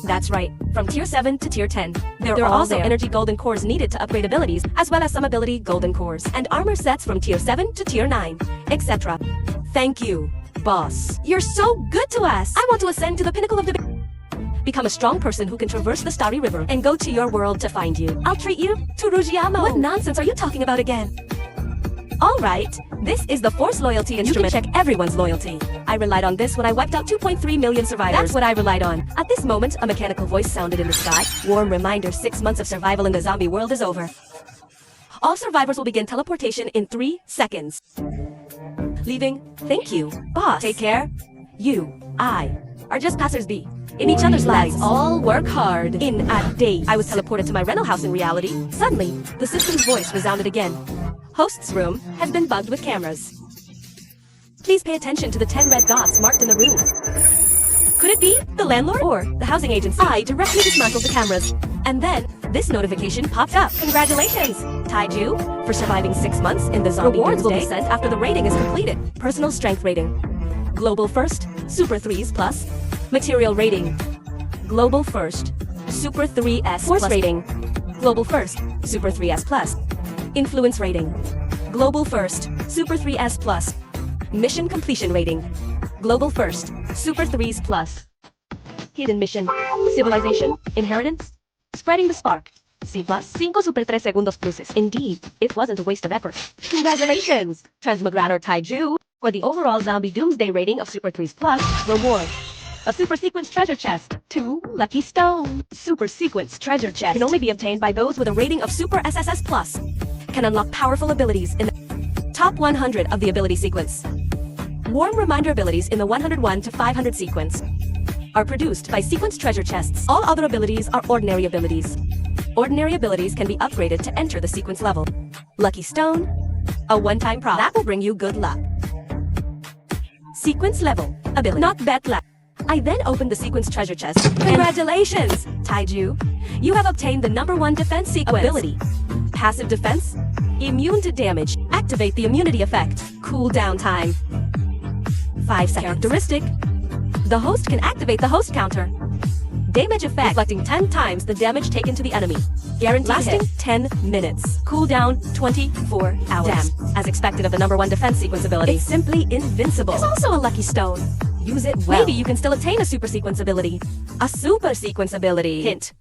That's right. From tier 7 to tier 10. There are also energy golden cores needed to upgrade abilities, as well as some ability golden cores, and armor sets from tier 7 to tier 9, etc. Thank you, boss. You're so good to us. I want to ascend to the pinnacle of the... Become a strong person who can traverse the Starry River and go to your world to find you. I'll treat you to Rujiamo. What nonsense are you talking about again? Alright, this is the Force Loyalty Instrument. You can check everyone's loyalty. I relied on this when I wiped out 2.3 million survivors. That's what I relied on. At this moment, a mechanical voice sounded in the sky. Warm reminder, 6 months of survival in the zombie world is over. All survivors will begin teleportation in 3 seconds. Leaving, thank you, boss. Take care. You, I, are just passers-by in each other's lives. Let's all work hard. In a day, I was teleported to my rental house in reality. Suddenly, the system's voice resounded again. Host's room has been bugged with cameras. Please pay attention to the 10 red dots marked in the room. Could it be the landlord or the housing agency? I directly dismantled the cameras. And then, this notification popped up. Congratulations, Taiju, for surviving 6 months in the zombie Rewards will be sent after the rating is completed. Personal strength rating. Global first, Super 3s plus. Material rating. Global first, Super 3s Force plus. Rating. Global first, Super 3s plus. Influence rating. Global first, Super 3s plus. Mission completion rating. Global first, Super 3s plus. Hidden mission. Civilization. Inheritance. Spreading the spark. C+. 5 Super 3 segundos pluses. Indeed, it wasn't a waste of effort. Congratulations, Transmigrator Taiju, for the overall zombie Doomsday rating of Super 3s plus. Reward. A Super Sequence Treasure Chest. 2 Lucky Stone. Super Sequence Treasure Chest can only be obtained by those with a rating of Super SSS plus. Can unlock powerful abilities in the top 100 of the ability sequence. Warm reminder abilities in the 101 to 500 sequence are produced by sequence treasure chests. All other abilities are ordinary abilities. Ordinary abilities can be upgraded to enter the sequence level. Lucky Stone, a one-time prop that will bring you good luck. Sequence level ability. Not bad luck. I then opened the sequence treasure chest. Congratulations, Taiju! You have obtained the #1 defense sequence. Ability. Passive defense. Immune to damage. Activate the immunity effect. Cooldown time. 5 seconds. Characteristic. The host can activate the host counter. Damage effect. Reflecting 10 times the damage taken to the enemy. Guaranteed lasting hit. 10 minutes. Cooldown 24 hours. Damn. As expected of the #1 defense sequence ability. It's simply invincible. It's also a lucky stone. Use it well. Maybe you can still obtain a super sequence ability. A super sequence ability. Hint.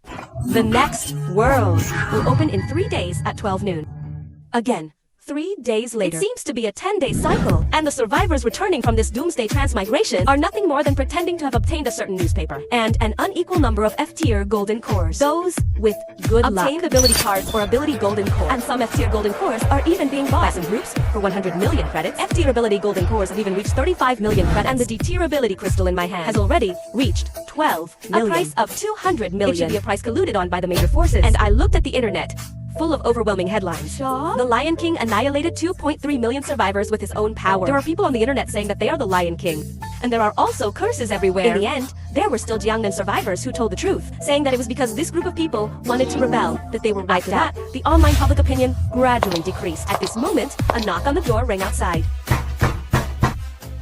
The next world will open in 3 days at 12 noon. Again, 3 days later. It seems to be a 10-day cycle, and the survivors returning from this doomsday transmigration are nothing more than pretending to have obtained a certain newspaper and an unequal number of F-tier golden cores. Those with good luck obtain ability cards or ability golden core, and some F-tier golden cores are even being bought by some groups for 100 million credits. F-tier ability golden cores have even reached 35 million credits, and the D-tier ability crystal in my hand has already reached 12 million. A price of 200 million. It should be a price colluded on by the major forces, and I looked at the internet, full of overwhelming headlines. The Lion King annihilated 2.3 million survivors with his own power. There are people on the internet saying that they are the Lion King. And there are also curses everywhere. In the end, there were still Jiangnan survivors who told the truth, saying that it was because this group of people wanted to rebel that they were wiped out. The online public opinion gradually decreased. At this moment, a knock on the door rang outside.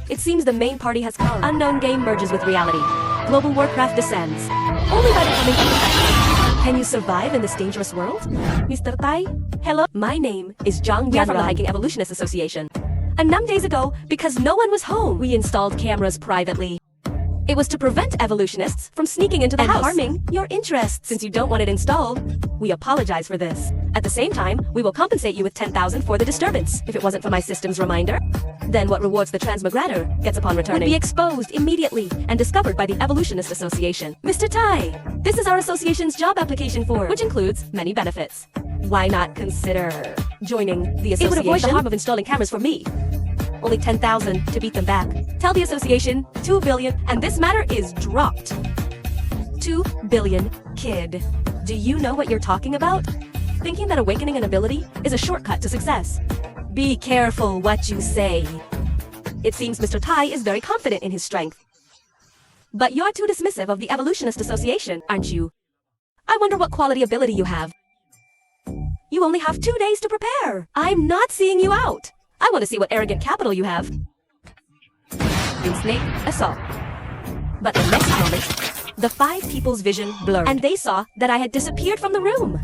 It seems the main party has come. Unknown game merges with reality. Global Warcraft descends. Only by becoming unprofessional. Can you survive in this dangerous world? Mr. Tai? Hello? My name is Zhang Yan from the Hiking Evolutionists Association. A numb days ago, because no one was home, we installed cameras privately. It was to prevent evolutionists from sneaking into the house and harming your interests. Since you don't want it installed, we apologize for this. At the same time, we will compensate you with 10,000 for the disturbance. If it wasn't for my system's reminder, then what rewards the transmigrator gets upon returning would be exposed immediately and discovered by the Evolutionist Association. Mr. Tai, this is our association's job application form, which includes many benefits. Why not consider joining the association? It would avoid the harm of installing cameras for me. Only 10,000 to beat them back. Tell the association 2 billion, and this matter is dropped. 2 billion, kid. Do you know what you're talking about? Thinking that awakening an ability is a shortcut to success. Be careful what you say. It seems Mr. Tai is very confident in his strength. But you're too dismissive of the Evolutionist Association, aren't you? I wonder what quality ability you have. You only have 2 days to prepare. I'm not seeing you out. I want to see what arrogant capital you have. Snake assault. But the next moment, the 5 people's vision blurred, and they saw that I had disappeared from the room.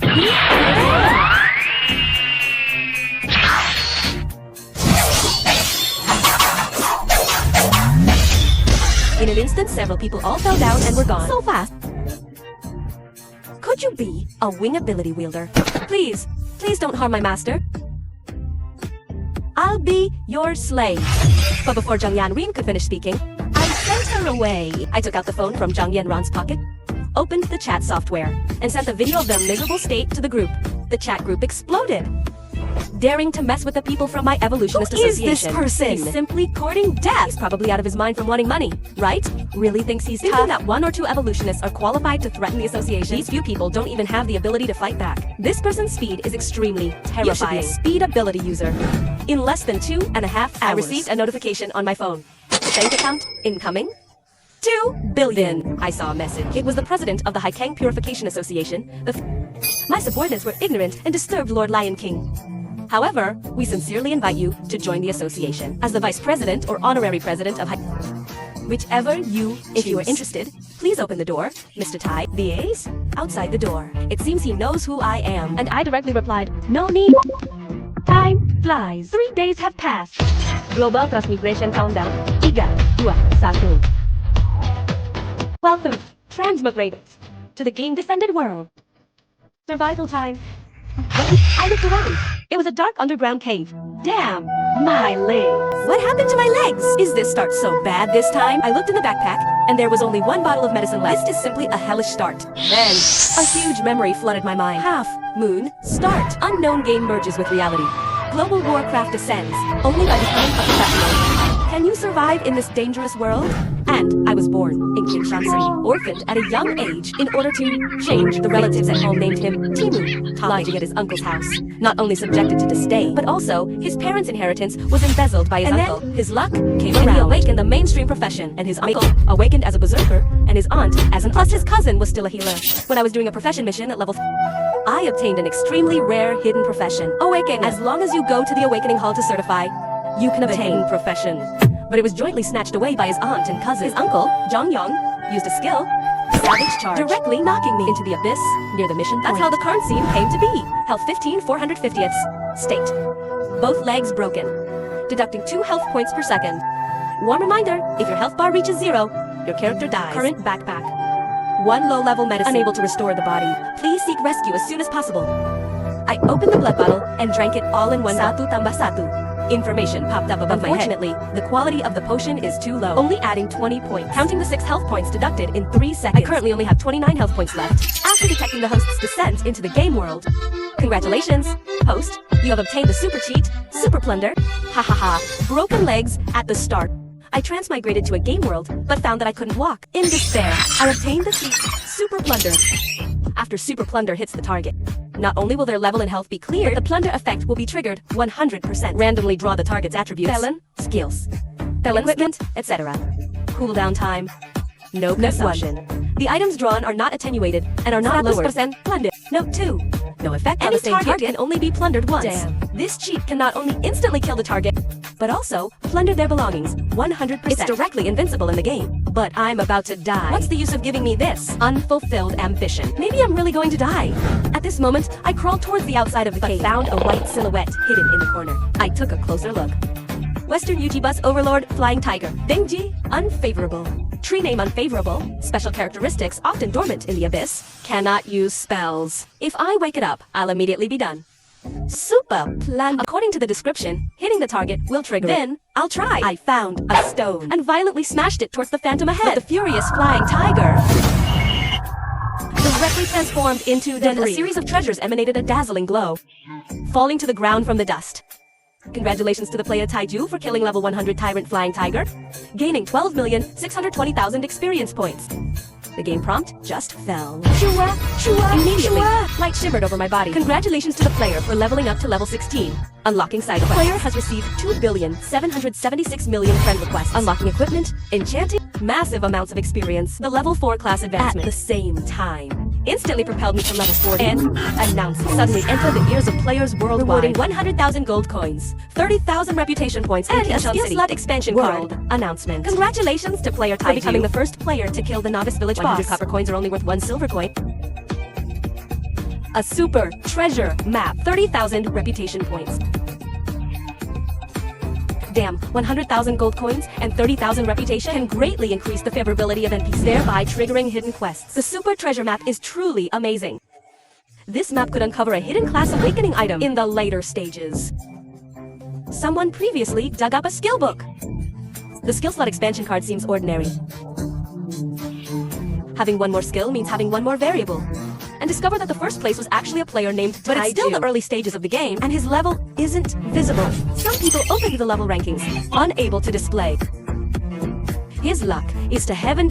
In an instant, several people all fell down and were gone. So fast. Could you be a wing ability wielder? Please, please don't harm my master. I'll be your slave. But before Zhang Yanren could finish speaking, I sent her away. I took out the phone from Zhang Yanran's pocket, opened the chat software, and sent the video of their miserable state to the group. The chat group exploded. Daring to mess with the people from my Evolutionist Association. Who is this person? He's simply courting death. He's probably out of his mind from wanting money, right? Really thinks he's tough? That 1 or 2 evolutionists are qualified to threaten the association. These few people don't even have the ability to fight back. This person's speed is extremely terrifying. You should be a speed ability user. In less than 2.5 hours, I received a notification on my phone. Bank account incoming. 2 billion. I saw a message. It was the president of the Haikang Purification Association. My subordinates were ignorant and disturbed Lord Lion King. However, we sincerely invite you to join the association as the vice president or honorary president of whichever you choose. If you are interested, please open the door. Mr. Tai, the ace, outside the door. It seems he knows who I am. And I directly replied, no need. Time flies. 3 days have passed. Global transmigration countdown. 3, 2, 1. Welcome, transmigrators, to the game-descended world. Survival time. I looked around. It was a dark underground cave. Damn, my legs. What happened to my legs? Is this start so bad this time? I looked in the backpack, and there was only 1 bottle of medicine left. This is simply a hellish start. Then, a huge memory flooded my mind. Half moon start. Unknown game merges with reality. Global Warcraft descends, only by becoming a professional. Can you survive in this dangerous world? And I was born in Kingshan City, orphaned at a young age in order to change. The relatives at home named him Timu, lodging at his uncle's house. Not only subjected to disdain, but also his parents' inheritance was embezzled by his uncle. Then his luck came around. He awakened the mainstream profession, and his uncle awakened as a berserker, and his aunt as an plus his cousin was still a healer. When I was doing a profession mission at level I obtained an extremely rare hidden profession. Awaken. As long as you go to the awakening hall to certify, you can obtain profession. But it was jointly snatched away by his aunt and cousin. His uncle, Zhang Yong, used a skill, savage charge, directly knocking me into the abyss near the mission point. That's how the current scene came to be. Health 15 450ths. State. Both legs broken. Deducting 2 health points per second. One reminder, if your health bar reaches 0, your character dies. Current backpack. 1 low-level medicine unable to restore the body. Please seek rescue as soon as possible. I opened the blood bottle and drank it all in one satu tambah satu. Information popped up above my head. Unfortunately, the quality of the potion is too low, only adding 20 points, counting the 6 health points deducted in 3 seconds. I currently only have 29 health points left. After detecting the host's descent into the game world, congratulations, host, you have obtained the super cheat, Super Plunder. Ha ha ha, broken legs at the start. I transmigrated to a game world, but found that I couldn't walk. In despair, I obtained the cheat, Super Plunder. After Super Plunder hits the target, not only will their level and health be cleared, but the plunder effect will be triggered 100%. Randomly draw the target's attributes, felon, skills, felon equipment, etc. Cooldown time, no consumption. The items drawn are not attenuated and are not lowered. Plundered. Note 2. No effect on the same target can only be plundered once. Damn. This cheat can not only instantly kill the target, but also plunder their belongings 100%. It's directly invincible in the game. But I'm about to die. What's the use of giving me this unfulfilled ambition? Maybe I'm really going to die. At this moment, I crawled towards the outside of the cave, found a white silhouette hidden in the corner. I took a closer look. Western UG Bus Overlord Flying Tiger. Benji, unfavorable. Tree name unfavorable. Special characteristics often dormant in the abyss. Cannot use spells. If I wake it up, I'll immediately be done. Super plan. According to the description, hitting the target will trigger it. Then, I'll try. I found a stone and violently smashed it towards the phantom ahead. But the furious flying tiger directly transformed into debris. Then a series of treasures emanated a dazzling glow, falling to the ground from the dust. Congratulations to the player Taiju for killing level 100 Tyrant Flying Tiger, gaining 12,620,000 experience points. The game prompt just fell. Immediately, light shimmered over my body. Congratulations to the player for leveling up to level 16. Unlocking side quests. Player has received 2,776,000,000 friend requests. Unlocking equipment, enchanting, massive amounts of experience. The level 4 class advancement at the same time instantly propelled me to level 40. And announcement suddenly entered the ears of players worldwide, rewarding 100,000 gold coins, 30,000 reputation points, and a skill slot expansion card. Announcement. Congratulations to player Taiju for becoming the first player to kill the novice village boss. 100 copper coins are only worth 1 silver coin. A super treasure map, 30,000 reputation points. Damn, 100,000 gold coins and 30,000 reputation can greatly increase the favorability of NPCs, thereby triggering hidden quests. The super treasure map is truly amazing. This map could uncover a hidden class awakening item in the later stages. Someone previously dug up a skill book. The skill slot expansion card seems ordinary. Having one more skill means having one more variable. And discover that the first place was actually a player named Taiju. But it's still the early stages of the game, and his level isn't visible. Some people opened the level rankings, unable to display. His luck is to heaven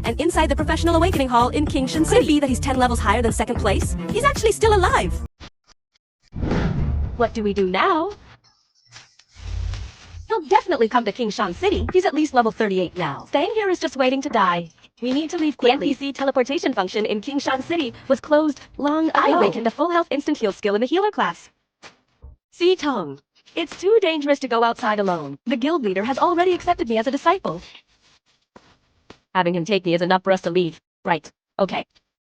and inside the professional awakening hall in Kingshan City. Could it be that he's 10 levels higher than second place? He's actually still alive. What do we do now? He'll definitely come to Kingshan City. He's at least level 38 now. Staying here is just waiting to die. We need to leave quickly. The NPC teleportation function in Kingshan City was closed long ago. I awakened a full health instant heal skill in the healer class. See Tong. It's too dangerous to go outside alone. The guild leader has already accepted me as a disciple. Having him take me is enough for us to leave. Right. Okay.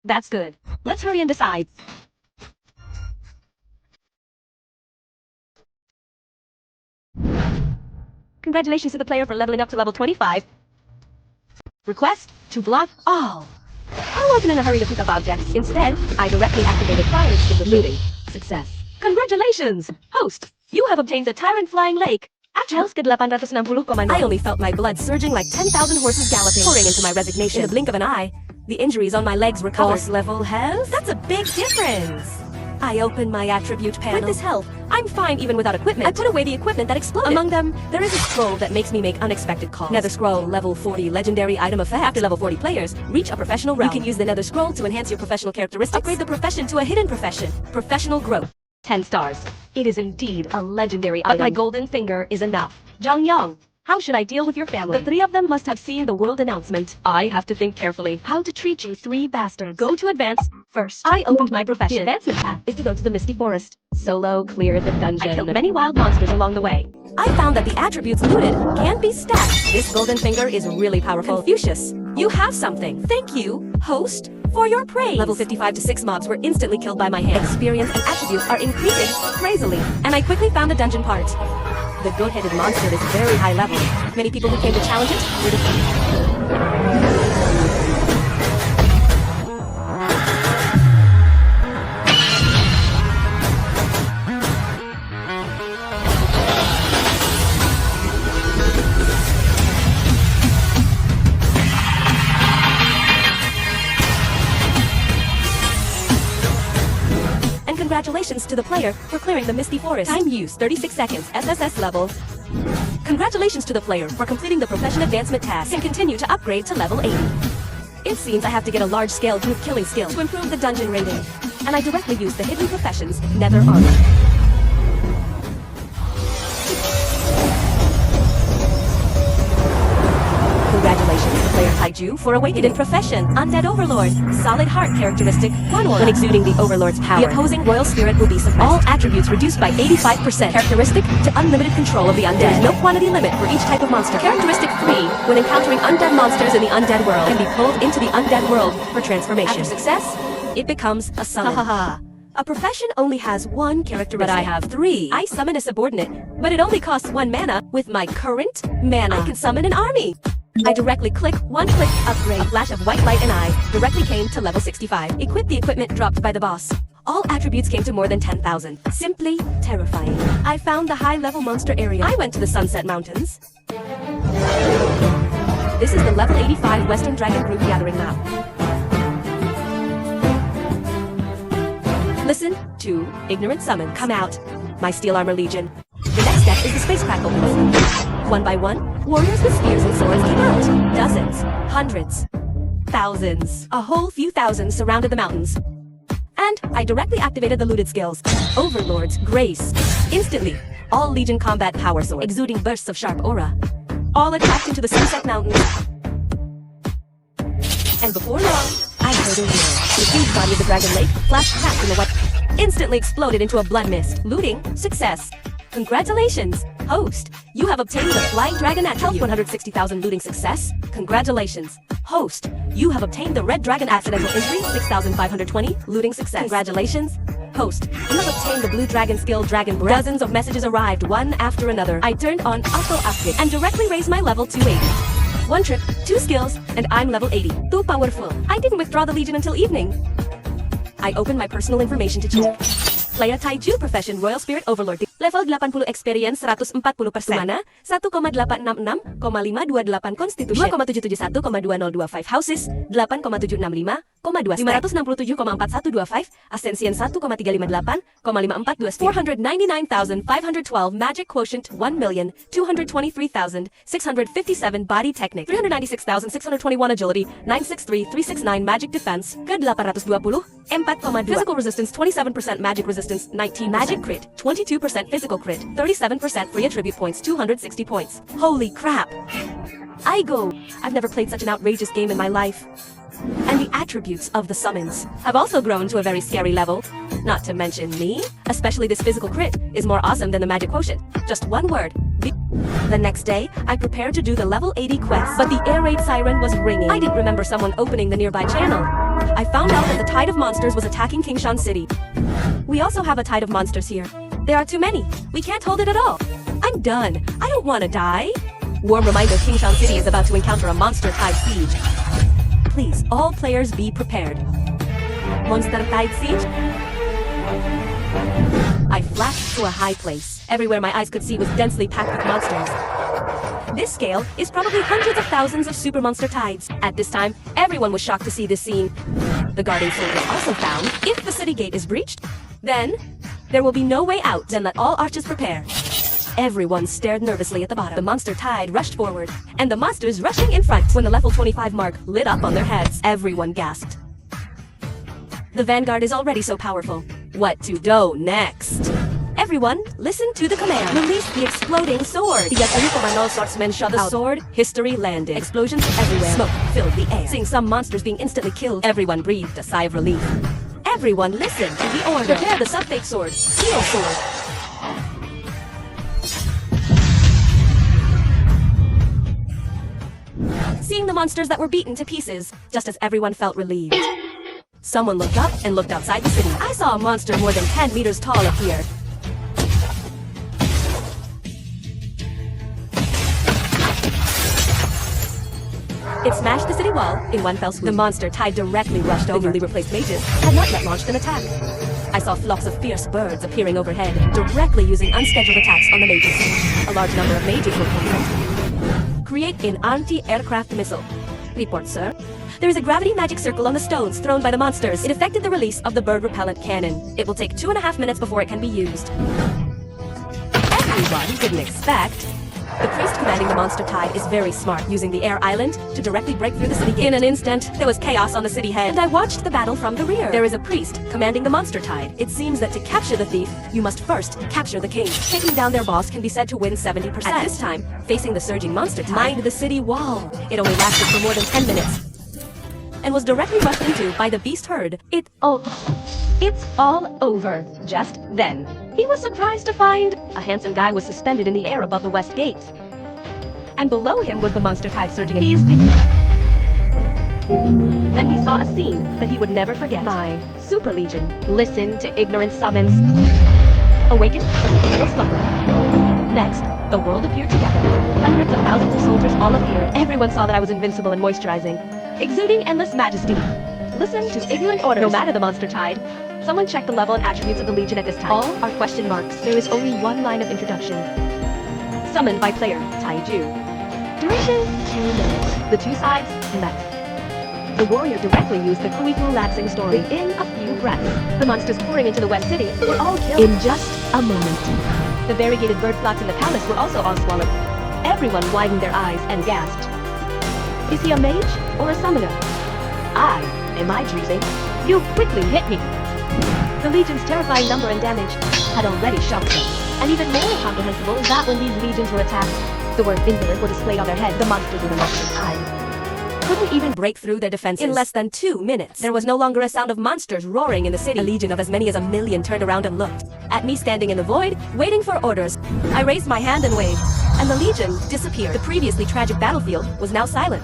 That's good. Let's hurry and decide. Congratulations to the player for leveling up to level 25. Request to block all. I wasn't in a hurry to pick up objects. Instead, I directly activated fire extinguisher looting. Success. Congratulations! Host, you have obtained the Tyrant Flying Lake. Health ke 860 komando. I only felt my blood surging like 10,000 horses galloping, pouring into my resignation. In the blink of an eye, the injuries on my legs recovered. Boss level health? That's a big difference. I opened my attribute panel. With this health, I'm fine even without equipment. I put away the equipment that exploded. Among them, there is a scroll that makes me make unexpected calls. Nether Scroll, level 40 legendary item effect. After level 40 players, reach a professional realm. You can use the Nether Scroll to enhance your professional characteristics. Upgrade the profession to a hidden profession. Professional growth. 10 stars. It is indeed a legendary item. But my golden finger is enough. Zhang Yang, how should I deal with your family? The 3 of them must have seen the world announcement. I have to think carefully how to treat you 3 bastards. Go to advance. First, I opened my profession. The advancement path is to go to the Misty Forest. Solo clear the dungeon. I killed many wild monsters along the way. I found that the attributes looted can be stacked. This golden finger is really powerful. Confucius, you have something. Thank you, host, for your praise. Level 55 to 6 mobs were instantly killed by my hand. Experience and attributes are increasing crazily. And I quickly found the dungeon part. The goat-headed monster is very high level. Many people who came to challenge it were defeated. Congratulations to the player for clearing the Misty Forest. Time use 36 seconds. SSS level. Congratulations to the player for completing the Profession Advancement task and continue to upgrade to level 80. It seems I have to get a large-scale group killing skill to improve the dungeon rating, and I directly use the Hidden Professions Nether Armor. Congratulations, player Taiju, for awakening Profession Undead Overlord. Solid heart characteristic, 1 aura. When exuding the Overlord's power, the opposing royal spirit will be suppressed. All attributes reduced by 85%. Characteristic to unlimited control of the undead. There is no quantity limit for each type of monster. Characteristic 3, when encountering undead monsters in the undead world, can be pulled into the undead world for transformation. After success, it becomes a summon. A profession only has 1 characteristic, but I have 3. I summon a subordinate, but it only costs 1 mana. With my current mana, I can summon an army. I directly click, 1-click, upgrade. A flash of white light and I directly came to level 65. Equip the equipment dropped by the boss. All attributes came to more than 10,000. Simply terrifying. I found the high-level monster area. I went to the Sunset Mountains. This is the level 85 Western Dragon Group Gathering map. Listen to Ignorant Summon. Come out, my Steel Armor Legion. The next step is the Space Crackle. 1 by 1, warriors with spears and swords came out. Dozens, hundreds, thousands. A whole few thousand surrounded the mountains. And I directly activated the looted skills. Overlord's Grace. Instantly, all Legion combat power sword, exuding bursts of sharp aura. All attacked into the Sunset Mountains. And before long, I heard a roar. The huge body of the Dragon Lake flashed past in the white, instantly exploded into a blood mist. Looting, success. Congratulations, host. You have obtained the Flying Dragon attribute. 160,000 looting success. Congratulations, host. You have obtained the Red Dragon accidental injury. 6,520 looting success. Congratulations, host. You have obtained the Blue Dragon skill Dragon Breath. Dozens of messages arrived, one after another. I turned on auto upgrade and directly raised my level to 80. 1 trip, 2 skills, and I'm level 80. Too powerful. I didn't withdraw the Legion until evening. I opened my personal information to check. Player Taiju Profession Royal Spirit Overlord. Level 80 Experience 140%. Mana 1,866,528 Constitution 2,771,2025 Houses 8,765,2 567,4125 Ascension 1,358,5422 499,512 Magic Quotient 1,223,657 Body Technic 396,621 Agility 963,369 Magic Defense Good 820 4,2 Physical Resistance 27% Magic Resistance 19 Magic Crit 22% Physical Crit 37% Free Attribute Points 260 points. Holy crap! I've never played such an outrageous game in my life. And the attributes of the summons have also grown to a very scary level. Not to mention me, especially this physical crit, is more awesome than the magic quotient. Just one word. The next day, I prepared to do the level 80 quest, but the air raid siren was ringing. I didn't remember someone opening the nearby channel. I found out that the tide of monsters was attacking Kingshan City. We also have a tide of monsters here. There are too many. We can't hold it at all. I'm done. I don't want to die. Warm reminder, Kingshan City is about to encounter a monster tide siege. Please, all players be prepared. Monster tide siege? I flashed to a high place. Everywhere my eyes could see was densely packed with monsters. This scale is probably hundreds of thousands of super monster tides. At this time, everyone was shocked to see this scene. The guarding soldiers also found, if the city gate is breached, then there will be no way out. Then let all archers prepare. Everyone stared nervously at the bottom. The monster tide rushed forward, and the monsters rushing in front. When the level 25 mark lit up on their heads, everyone gasped. The vanguard is already so powerful. What to do next? Everyone, listen to the command. Release the exploding sword. The swordsmen shot the sword. History landed. Explosions everywhere. Smoke filled the air. Seeing some monsters being instantly killed, everyone breathed a sigh of relief. Everyone listen to the order. Prepare the sub-fake sword. Seal sword. Seeing the monsters that were beaten to pieces, just as everyone felt relieved. Someone looked up and looked outside the city. I saw a monster more than 10 meters tall appear. It smashed the city wall in one fell swoop. The monster tide directly rushed over. The newly replaced mages had not yet launched an attack. I saw flocks of fierce birds appearing overhead, directly using unscheduled attacks on the mages. A large number of mages were present. Create an anti-aircraft missile. Report, sir. There is a gravity magic circle on the stones thrown by the monsters. It affected the release of the bird repellent cannon. It will take 2.5 minutes before it can be used. Everyone didn't expect. The priest commanding the monster tide is very smart, using the air island to directly break through the city gate. In an instant, there was chaos on the city head, and I watched the battle from the rear. There is a priest commanding the monster tide. It seems that to capture the thief, you must first capture the king. Taking down their boss can be said to win 70%. At this time, facing the surging monster tide, mined the city wall. It only lasted for more than 10 minutes, and was directly rushed into by the beast herd. It's all over. Just then, he was surprised to find a handsome guy was suspended in the air above the west gates. And below him was the monster tide surging. Then he saw a scene that he would never forget. My super legion listened to ignorant summons. Awakened from a little slumber. Next, the world appeared together. Hundreds of thousands of soldiers all appeared. Everyone saw that I was invincible and moisturizing, exuding endless majesty. Listen to ignorant orders. No matter the monster tide. Someone check the level and attributes of the Legion at this time. All are question marks. There is only one line of introduction. Summoned by player, Taiju. Duration, 2 minutes. The two sides met. The warrior directly used the quick relaxing story in a few breaths. The monsters pouring into the West City were all killed in just a moment. The variegated bird flocks in the palace were also all swallowed. Everyone widened their eyes and gasped. Is he a mage or a summoner? Am I dreaming? You quickly hit me. The Legion's terrifying number and damage had already shocked them. And even more incomprehensible is that when these legions were attacked, the word infinite were displayed on their heads. The monsters in the monster's tide couldn't even break through their defenses. In less than 2 minutes, there was no longer a sound of monsters roaring in the city. A legion of as many as 1,000,000 turned around and looked at me standing in the void, waiting for orders. I raised my hand and waved, and the legion disappeared. The previously tragic battlefield was now silent.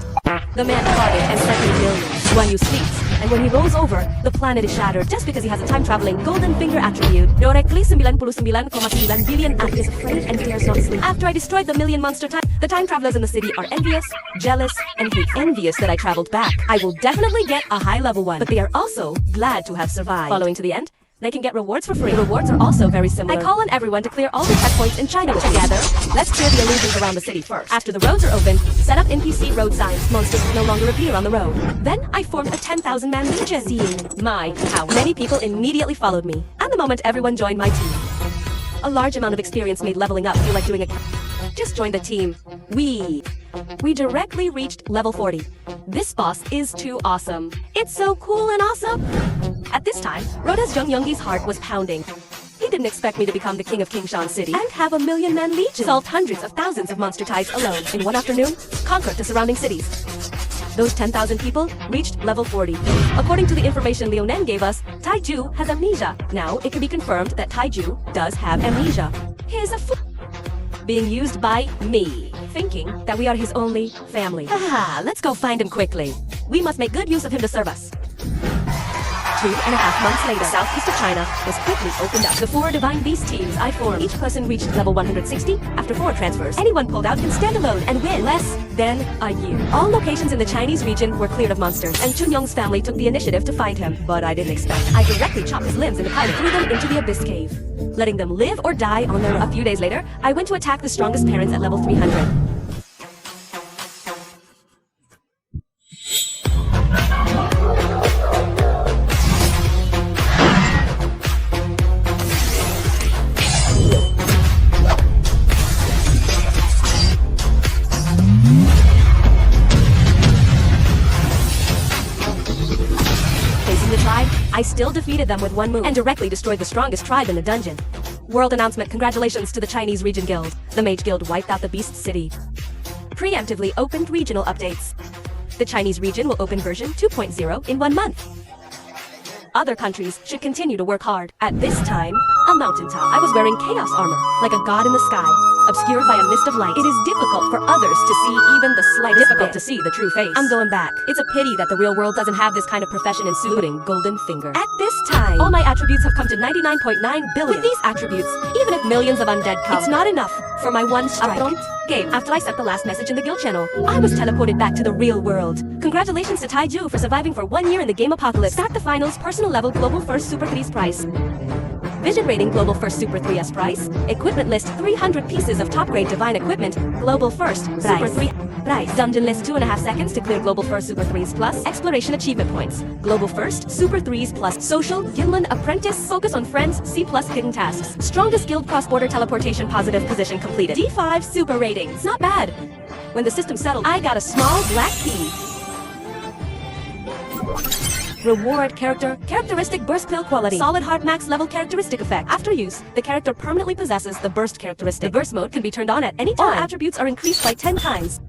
The man farted and sent me millions. Guan Yu sleeps, and when he rolls over, the planet is shattered just because he has a time-traveling golden finger attribute. Directly 99.9 billion act is afraid and dares not sleep. After I destroyed the million monster time, the time travelers in the city are envious, jealous, and hate. Envious that I traveled back. I will definitely get a high-level one, but they are also glad to have survived. Following to the end, they can get rewards for free. The rewards are also very similar. I call on everyone to clear all the checkpoints in China together. Let's clear the illusions around the city first. After the roads are open, set up NPC road signs. Monsters will no longer appear on the road. Then I formed a 10,000-man legion. Seeing my how many people immediately followed me. And the moment everyone joined my team, a large amount of experience made leveling up feel like doing a just join the team. We directly reached level 40. This boss is too awesome. It's so cool and awesome. At this time, Rhoda's Jung Youngi's heart was pounding. He didn't expect me to become the king of Kingshan City and have 1,000,000-man legion. Solved hundreds of thousands of monster tides alone. In one afternoon, conquered the surrounding cities. Those 10,000 people reached level 40. According to the information Leonen gave us, Taiju has amnesia. Now, it can be confirmed that Taiju does have amnesia. He's a being used by me, thinking that we are his only family. Haha, let's go find him quickly. We must make good use of him to serve us. 2.5 months later, southeast of China was quickly opened up. The 4 divine beast teams I formed. Each person reached level 160 after 4 transfers. Anyone pulled out can stand alone and win less than a year. All locations in the Chinese region were cleared of monsters, and Chun Yong's family took the initiative to find him. But I didn't expect. I directly chopped his limbs in the pile and threw them into the abyss cave, letting them live or die on their own. A few days later, I went to attack the strongest parents at level 300. I still defeated them with one move and directly destroyed the strongest tribe in the dungeon. World announcement, congratulations to the Chinese Region Guild. The Mage Guild wiped out the Beast City. Preemptively opened regional updates. The Chinese region will open version 2.0 in 1 month. Other countries should continue to work hard. At this time, a mountaintop. I was wearing chaos armor, like a god in the sky, obscured by a mist of light. It is difficult for others to see even the slightest difficult to see the true face. I'm going back. It's a pity that the real world doesn't have this kind of profession in saluting golden finger. At this time, all my attributes have come to 99.9 billion. With these attributes, even if millions of undead come, it's not enough for my one strike. Game. After I sent the last message in the guild channel, I was teleported back to the real world. Congratulations to Taiju for surviving for 1 year in the game apocalypse. Start the finals, personal level, global first super prize. Vision rating global first Super 3S price. Equipment list 300 pieces of top grade divine equipment. Global first Super 3 price. Dungeon list 2.5 seconds to clear global first Super 3s plus. Exploration achievement points. Global first Super 3s plus. Social Gilliland apprentice. Focus on friends. C plus hidden tasks. Strongest guild cross-border teleportation positive position completed. D5 super ratings. Not bad. When the system settled, I got a small black key. Reward characteristic burst pill quality. Solid heart max level characteristic effect. After use, the character permanently possesses the burst characteristic. The burst mode can be turned on at any time. All attributes are increased by 10 times.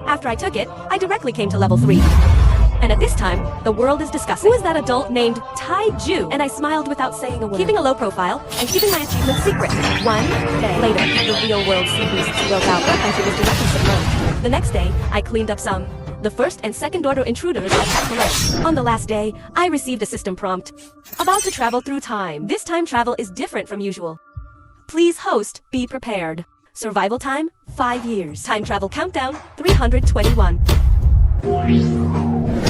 After I took it, I directly came to level 3. And at this time, the world is discussing. Who is that adult named Taiju? And I smiled without saying a word. Keeping a low profile and keeping my achievement secret. One day later, the real world sea beasts broke out and she was directly submerged. The next day, I cleaned up some. The first and second order intruders I had collect. On the last day, I received a system prompt. About to travel through time. This time travel is different from usual. Please host, be prepared. Survival time, 5 years. Time travel countdown, 321.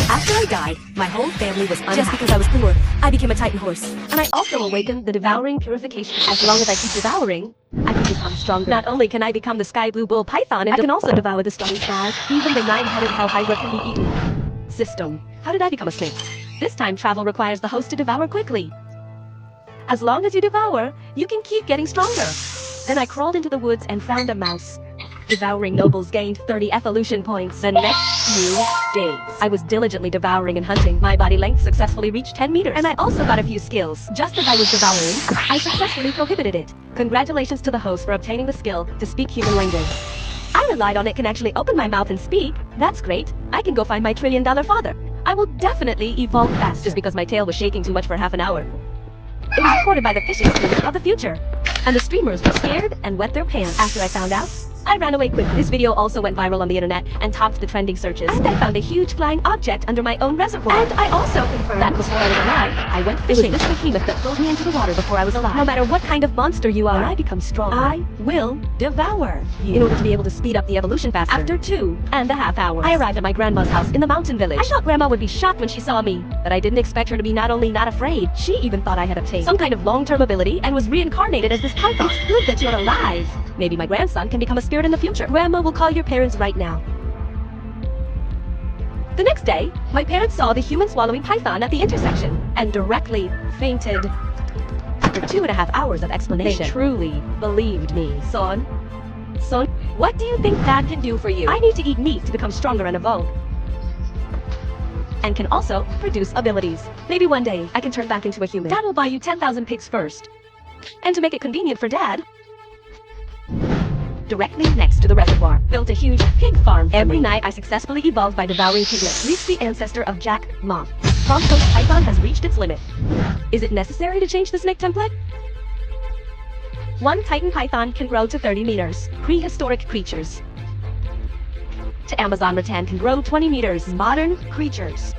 After I died, my whole family was unhappy. Just because I was poor, I became a Titan horse. And I also awakened the devouring purification. As long as I keep devouring, I can become stronger. Not only can I become the sky blue bull python, I can also devour the starry skies. Even the 9-headed hell hydra can be eaten. System. How did I become a snake? This time travel requires the host to devour quickly. As long as you devour, you can keep getting stronger. Then I crawled into the woods and found a mouse. Devouring nobles gained 30 evolution points. The next few days, I was diligently devouring and hunting. My body length successfully reached 10 meters. And I also got a few skills. Just as I was devouring, I successfully prohibited it. Congratulations to the host for obtaining the skill to speak human language. I relied on it can actually open my mouth and speak. That's great. I can go find my $1 trillion father. I will definitely evolve fast just because my tail was shaking too much for half an hour. It was recorded by the fishing streamers of the future. And the streamers were scared and wet their pants. After I found out, I ran away quickly. This video also went viral on the internet and topped the trending searches. And I found a huge flying object under my own reservoir. And I also confirmed that before I was alive, I went fishing. It was this behemoth that pulled me into the water before I was alive. No matter what kind of monster you are, when I become strong, I will devour you. In order to be able to speed up the evolution faster. After 2.5 hours, I arrived at my grandma's house in the mountain village. I thought grandma would be shocked when she saw me, but I didn't expect her to be not only not afraid, she even thought I had obtained some kind of long-term ability and was reincarnated as this python. It's good that you're alive. Maybe my grandson can become a spirit in the future. Grandma will call your parents right now. The next day, my parents saw the human swallowing python at the intersection and directly fainted. After 2.5 hours of explanation, they truly believed me. Son, what do you think Dad can do for you? I need to eat meat to become stronger and evolve. And can also produce abilities. Maybe one day I can turn back into a human. Dad will buy you 10,000 pigs first. And to make it convenient for Dad, directly next to the reservoir, built a huge pig farm. Every night I successfully evolved by devouring piglets. Reached the ancestor of Jack Moth. Prompt host python has reached its limit. Is it necessary to change the snake template? One Titan python can grow to 30 meters. Prehistoric creatures. To Amazon rattan can grow 20 meters. Modern creatures.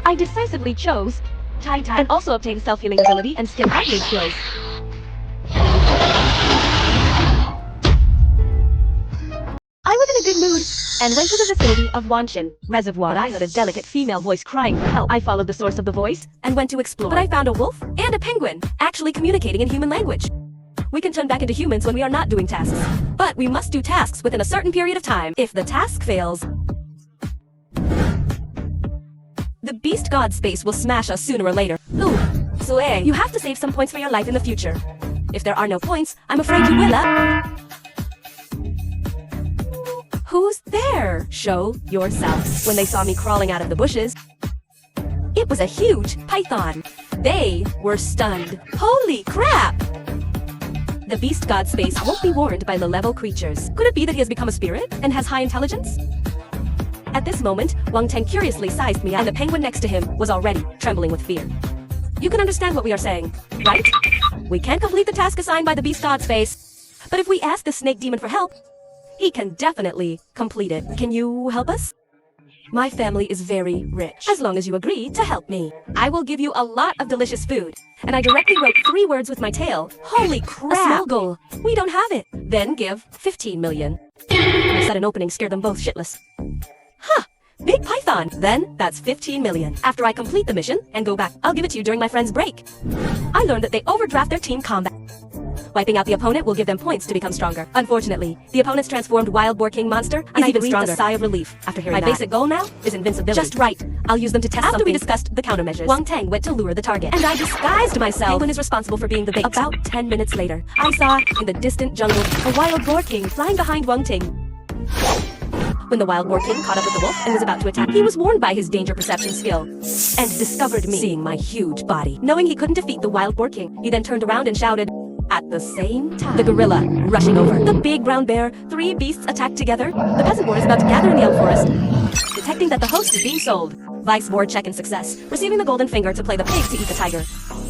I decisively chose Titan and also obtained self-healing ability and skin upgrade skills. I was in a good mood and went to the vicinity of Wanshin Reservoir. I heard a delicate female voice crying for help. I followed the source of the voice and went to explore. But I found a wolf and a penguin actually communicating in human language. We can turn back into humans when we are not doing tasks. But we must do tasks within a certain period of time. If the task fails, the beast god space will smash us sooner or later. Ooh, so you have to save some points for your life in the future. If there are no points, I'm afraid you will. Who's there? Show yourself. When they saw me crawling out of the bushes, it was a huge python. They were stunned. Holy crap! The beast god space won't be warned by low-level creatures. Could it be that he has become a spirit and has high intelligence? At this moment, Wang Teng curiously sized me and the penguin next to him was already trembling with fear. You can understand what we are saying, right? We can't complete the task assigned by the beast god space. But if we ask the snake demon for help, he can definitely complete it. Can you help us? My family is very rich. As long as you agree to help me, I will give you a lot of delicious food. And I directly wrote 3 words with my tail. Holy crap! A small goal. We don't have it. Then give 15 million. I said an opening scared them both shitless. Huh. Big python. Then, that's 15 million. After I complete the mission and go back, I'll give it to you during my friend's break. I learned that they overdraft their team combat. Wiping out the opponent will give them points to become stronger. Unfortunately, the opponent's transformed wild boar king monster is even stronger. A sigh of relief after hearing that. My basic goal now is invincibility. Just right. I'll use them to test After we discussed the countermeasures, Wang Tang went to lure the target. And I disguised myself. Penguin is responsible for being the bait. About 10 minutes later, I saw, in the distant jungle, a wild boar king flying behind Wang Ting. When the wild boar king caught up with the wolf and was about to attack, he was warned by his danger perception skill and discovered me, seeing my huge body. Knowing he couldn't defeat the wild boar king, he then turned around and shouted, at the same time, the gorilla rushing over. The big brown bear, 3 beasts attacked together. The peasant boar is about to gather in the elm forest. Detecting that the host is being sold, Vice board check in success, receiving the golden finger to play the pig to eat the tiger.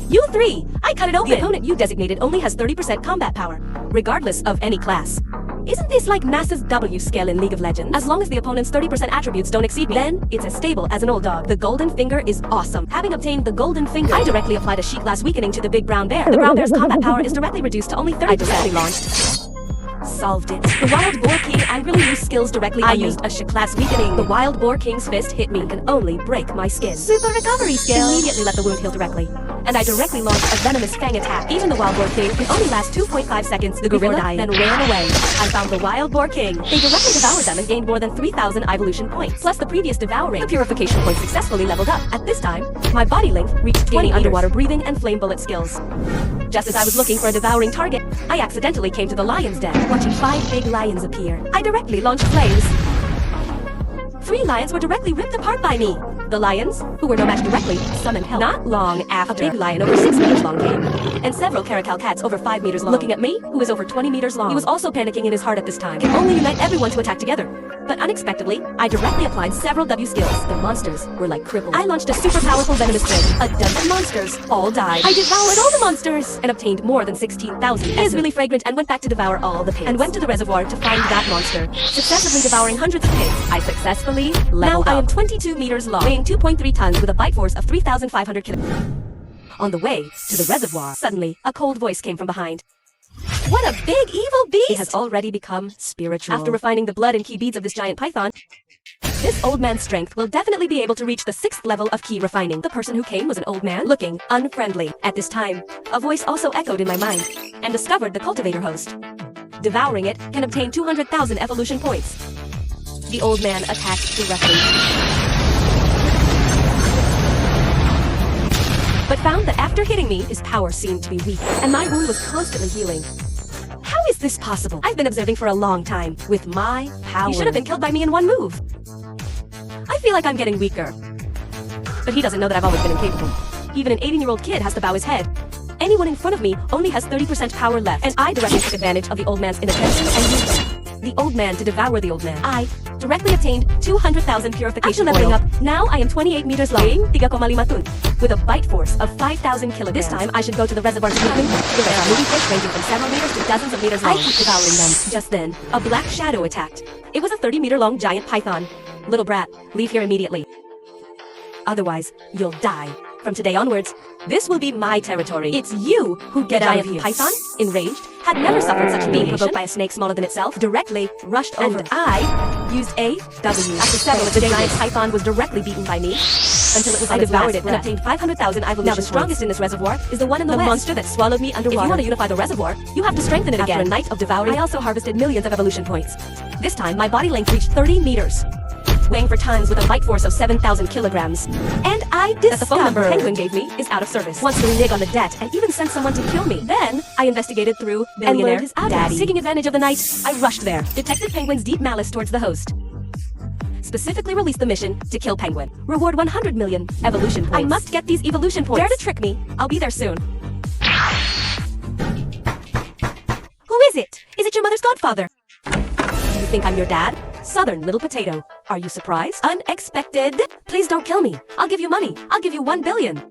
You 3! I cut it open! The opponent you designated only has 30% combat power, regardless of any class. Isn't this like NASA's W scale in League of Legends? As long as the opponent's 30% attributes don't exceed me, then it's as stable as an old dog. The golden finger is awesome. Having obtained the golden finger, I directly applied a sheet glass weakening to the big brown bear. The brown bear's combat power is directly reduced to only 30%. I directly launched. Solved it. The wild boar king angrily used skills directly on me. I used a sheet glass weakening. The wild boar king's fist hit me and can only break my skin. Super recovery skill. Immediately let the wound heal directly. And I directly launched a venomous fang attack. Even the wild boar king can only last 2.5 seconds. The gorilla then ran away. I found the wild boar king. They directly devoured them and gained more than 3,000 evolution points. Plus the previous devouring. The purification point successfully leveled up. At this time, my body length reached 20 underwater breathing and flame bullet skills. Just as I was looking for a devouring target, I accidentally came to the lion's den, watching 5 big lions appear. I directly launched flames. 3 lions were directly ripped apart by me. The lions, who were no match directly, summoned help. Not long after, a big lion over 6 meters long came, and several caracal cats over 5 meters long. Looking at me, who is over 20 meters long. He was also panicking in his heart at this time. Can only unite everyone to attack together. But unexpectedly, I directly applied several W skills. The monsters were like crippled. I launched a super powerful venomous ring. A dozen monsters all died. I devoured all the monsters and obtained more than 16,000. It is really fragrant and went back to devour all the pigs. And went to the reservoir to find that monster. Successively devouring hundreds of pigs, I successfully leveled up. Now I am 22 meters long, weighing 2.3 tons with a bite force of 3,500 kilograms. On the way to the reservoir, suddenly, a cold voice came from behind. What a big evil beast! It has already become spiritual. After refining the blood and key beads of this giant python, this old man's strength will definitely be able to reach the 6th level of key refining. The person who came was an old man, looking unfriendly. At this time, a voice also echoed in my mind, and discovered the cultivator host. Devouring it can obtain 200,000 evolution points. The old man attacked directly, but found that after hitting me, his power seemed to be weak, and my wound was constantly healing. How is this possible? I've been observing for a long time. With my power, he should have been killed by me in one move. I feel like I'm getting weaker. But he doesn't know that I've always been incapable. Even an 18-year-old kid has to bow his head. Anyone in front of me only has 30% power left, and I directly took advantage of the old man's inattention and used the old man to devour the old man. I directly obtained 200,000 purification points. Leveling up. Now I am 28 meters long, 3,5 tun, with a bite force of 5,000 kilograms. This time I should go to the reservoir to swim. There are moving fish ranging from several meters to dozens of meters long. I keep devouring them. Just then, a black shadow attacked. It was a 30-meter-long giant python. Little brat, leave here immediately. Otherwise, you'll die. From today onwards, this will be my territory. It's you who get out of here. Python, enraged, had never suffered such being provoked by a snake smaller than itself, directly rushed over. And I used a W. After several, the giant python was directly beaten by me, until it was I devoured it and obtained 500,000 evolution. Now the strongest in this reservoir is the one in the west. Monster that swallowed me underwater. If you want to unify the reservoir, you have to strengthen it again. After a night of devouring, I also harvested millions of evolution points. This time, my body length reached 30 meters. Weighing for tons with a bite force of 7,000 kilograms. And I discovered that the phone number Penguin gave me is out of service. Wants to renege on the debt and even sent someone to kill me. Then, I investigated through billionaire his daddy. Taking advantage of the night, I rushed there. Detected Penguin's deep malice towards the host. Specifically released the mission to kill Penguin. Reward 100 million evolution points. I must get these evolution points. Dare to trick me. I'll be there soon. Who is it? Is it your mother's godfather? You think I'm your dad? Southern little potato. Are you surprised? Unexpected? Please don't kill me. I'll give you money. I'll give you 1 billion.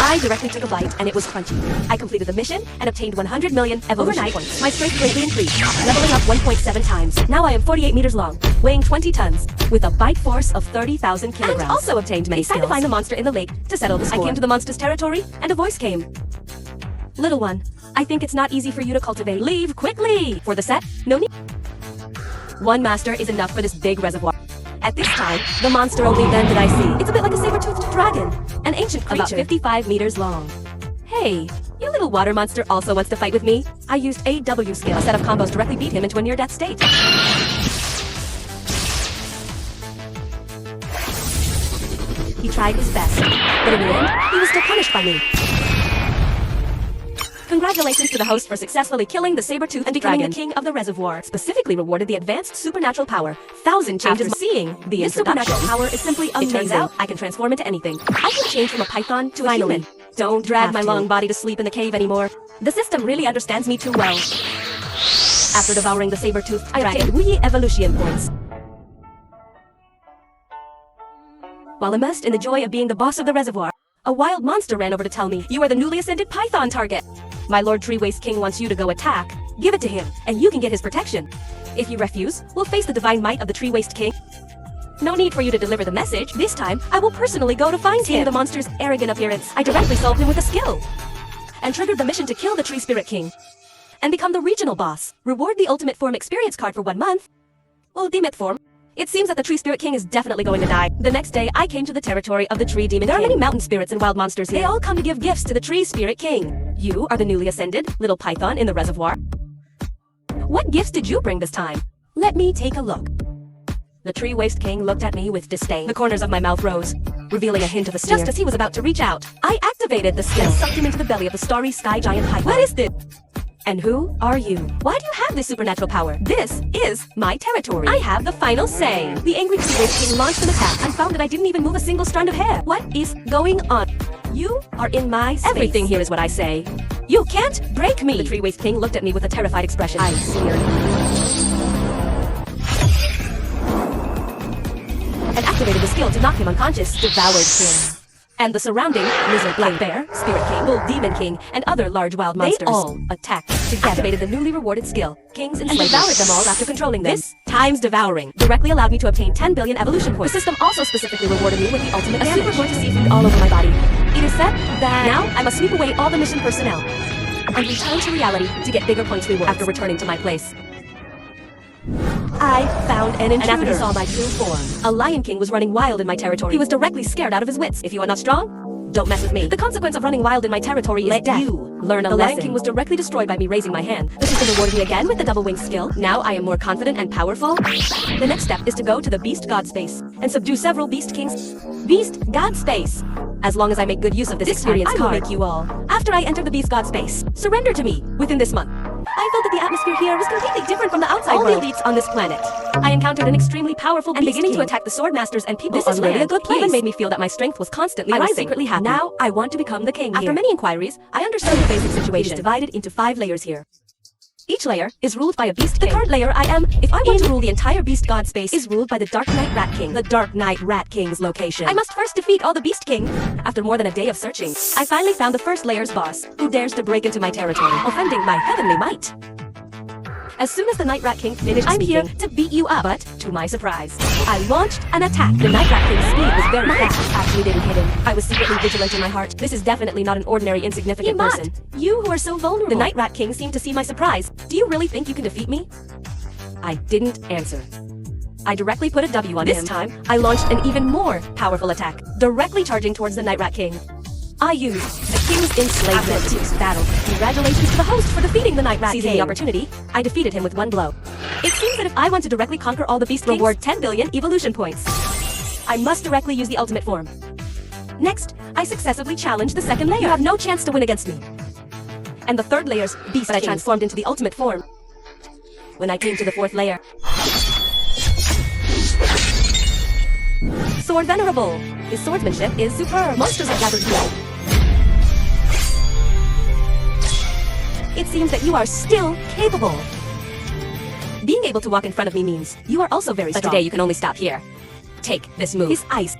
I directly took a bite and it was crunchy. I completed the mission and obtained 100 million evolution points. My strength greatly increased, leveling up 1.7 times. Now I am 48 meters long, weighing 20 tons, with a bite force of 30,000 kilograms. And also obtained many skills. Time to find the monster in the lake to settle the score. I came to the monster's territory and a voice came. Little one, I think it's not easy for you to cultivate. Leave quickly! For the set, no need. 1 master is enough for this big reservoir. At this time, the monster only then did I see. It's a bit like a saber-toothed dragon, an ancient creature about 55 meters long. Hey, you little water monster also wants to fight with me? I used a W skill. A set of combos directly beat him into a near-death state. He tried his best, but in the end, he was still punished by me. Congratulations to the host for successfully killing the saber-toothed and becoming the king of the reservoir. Specifically rewarded the advanced supernatural power. 1,000 changes. After seeing this supernatural power is simply amazing. It turns out I can transform into anything. I can change from a python to a human. Don't drag my long body to sleep in the cave anymore. The system really understands me too well. After devouring the saber-toothed dragon, Wii evolution points. While immersed in the joy of being the boss of the reservoir, a wild monster ran over to tell me, "You are the newly ascended python target. My Lord Tree Waste King wants you to go attack. Give it to him, and you can get his protection. If you refuse, we'll face the divine might of the Tree Waste King. No need for you to deliver the message. This time, I will personally go to find him." Seeing the monster's arrogant appearance, I directly solved him with a skill, and triggered the mission to kill the Tree Spirit King, and become the regional boss. Reward the Ultimate Form experience card for 1 month. Ultimate Form. It seems that the Tree Spirit King is definitely going to die. The next day, I came to the territory of the Tree Demon King. There are many mountain spirits and wild monsters here. They all come to give gifts to the Tree Spirit King. You are the newly ascended little python in the reservoir. What gifts did you bring this time? Let me take a look. The Tree Waste King looked at me with disdain. The corners of my mouth rose, revealing a hint of a sneer. Just as he was about to reach out, I activated the skill and sucked him into the belly of the starry sky giant python. What is this? And who are you? Why do you have this supernatural power? This is my territory. I have the final say. The angry Tree Waste King launched an attack and found that I didn't even move a single strand of hair. What is going on? You are in my space. Everything here is what I say. You can't break me. The Tree Waste King looked at me with a terrified expression. I sneered and activated the skill to knock him unconscious. Devoured him. And the surrounding lizard, black bear, spirit king, bull demon king, and other large wild monsters. They all attacked together. Activated the newly rewarded skill, Kings and devoured them all after controlling them. This times devouring directly allowed me to obtain 10 billion evolution points. The system also specifically rewarded me with the ultimate damage. A super vortex seafood all over my body. It is said that now I must sweep away all the mission personnel and return to reality to get bigger points rewards. After returning to my place, I found an intruder. And after he saw my true form, a lion king was running wild in my territory. He was directly scared out of his wits. If you are not strong, don't mess with me. The consequence of running wild in my territory is death. You learn a lesson. The lion king was directly destroyed by me raising my hand. The system rewarded me again with the double wing skill. Now I am more confident and powerful. The next step is to go to the beast god space and subdue several beast kings. Beast god space. As long as I make good use of this experience card, I will make you all. After I enter the beast god space, surrender to me within this month. I felt that the atmosphere here was completely different from the outside world. All the elites on this planet. I encountered an extremely powerful beast beginning to attack the sword masters and people. This is really a good place. Even made me feel that my strength was constantly rising. I was secretly happy. Now I want to become the king. After many inquiries, I understood the basic situation. It is divided into 5 layers here. Each layer is ruled by a beast king. The current layer I am, if I want to rule the entire beast god space, is ruled by the Dark Knight Rat King. The Dark Knight Rat King's location. I must first defeat all the beast king. After more than a day of searching, I finally found the first layer's boss, who dares to break into my territory, offending my heavenly might. As soon as the Night Rat King finished speaking, I'm here to beat you up, but to my surprise, I launched an attack. The Night Rat King's speed was very fast. Actually didn't hit him. I was secretly vigilant in my heart. This is definitely not an ordinary insignificant person. You who are so vulnerable. The Night Rat King seemed to see my surprise. Do you really think you can defeat me? I didn't answer. I directly put a W on him. This time, I launched an even more powerful attack, directly charging towards the Night Rat King. I used the King's Enslavement to battle. Congratulations to the host for defeating the Night Rat King. Seizing the opportunity, I defeated him with 1 blow. It seems that if I want to directly conquer all the beast kings, reward 10 billion evolution points, I must directly use the ultimate form. Next, I successively challenged the second layer. You have no chance to win against me. And the third layer's beast but I transformed into the ultimate form. When I came to the 4th layer, Sword Venerable. His swordsmanship is superb. Monsters are gathered here. It seems that you are still capable. Being able to walk in front of me means you are also very strong. But today you can only stop here. Take this move. His ice.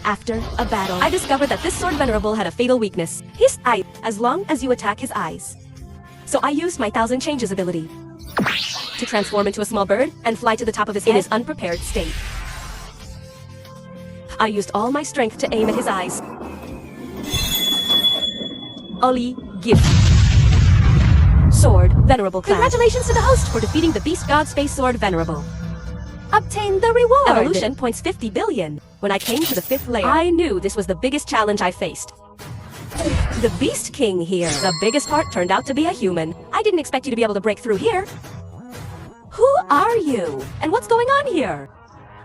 After a battle, I discovered that this Sword Venerable had a fatal weakness. His eye, as long as you attack his eyes. So I used my 1000 Changes ability to to transform into a small bird and fly to the top of his head in his unprepared state. I used all my strength to aim at his eyes. Ali, give. Sword, Venerable class. Congratulations to the host for defeating the Beast God Space Sword Venerable. Obtain the reward! Evolution points 50 billion. When I came to the 5th layer, I knew this was the biggest challenge I faced. The Beast King here. The biggest part turned out to be a human. I didn't expect you to be able to break through here. Who are you? And what's going on here?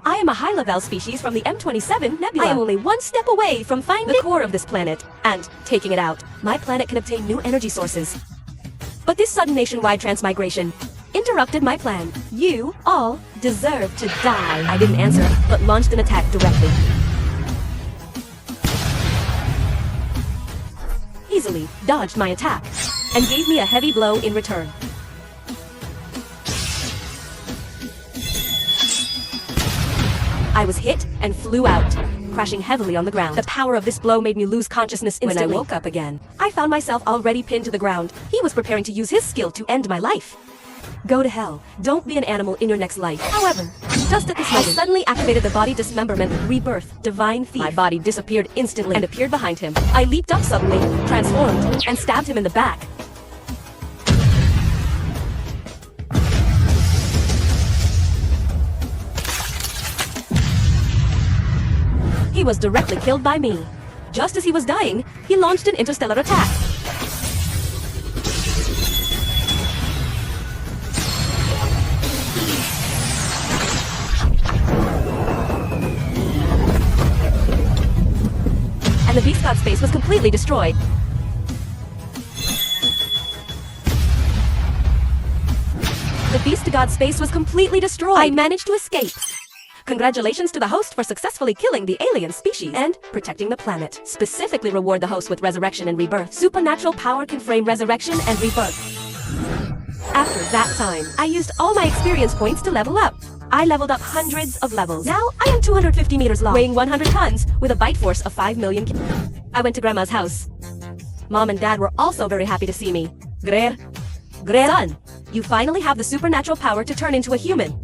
I am a high-level species from the M27 Nebula. I am only one step away from finding the core of this planet and taking it out. My planet can obtain new energy sources. But this sudden nationwide transmigration interrupted my plan. You all deserve to die. I didn't answer, but launched an attack directly. Easily dodged my attack and gave me a heavy blow in return. I was hit and flew out, crashing heavily on the ground. The power of this blow made me lose consciousness instantly. When I woke up again, I found myself already pinned to the ground. He was preparing to use his skill to end my life. Go to hell. Don't be an animal in your next life. However, just at this moment, I suddenly activated the body dismemberment, rebirth, divine thief. My body disappeared instantly and appeared behind him. I leaped up suddenly, transformed, and stabbed him in the back. He was directly killed by me. Just as he was dying, he launched an interstellar attack. And the Beast God space was completely destroyed. The Beast God space was completely destroyed. I managed to escape. Congratulations to the host for successfully killing the alien species and protecting the planet. Specifically reward the host with resurrection and rebirth. Supernatural power can frame resurrection and rebirth. After that time, I used all my experience points to level up. I leveled up hundreds of levels. Now I am 250 meters long, weighing 100 tons, with a bite force of 5 million. I went to Grandma's house. Mom and Dad were also very happy to see me. Son, you finally have the supernatural power to turn into a human.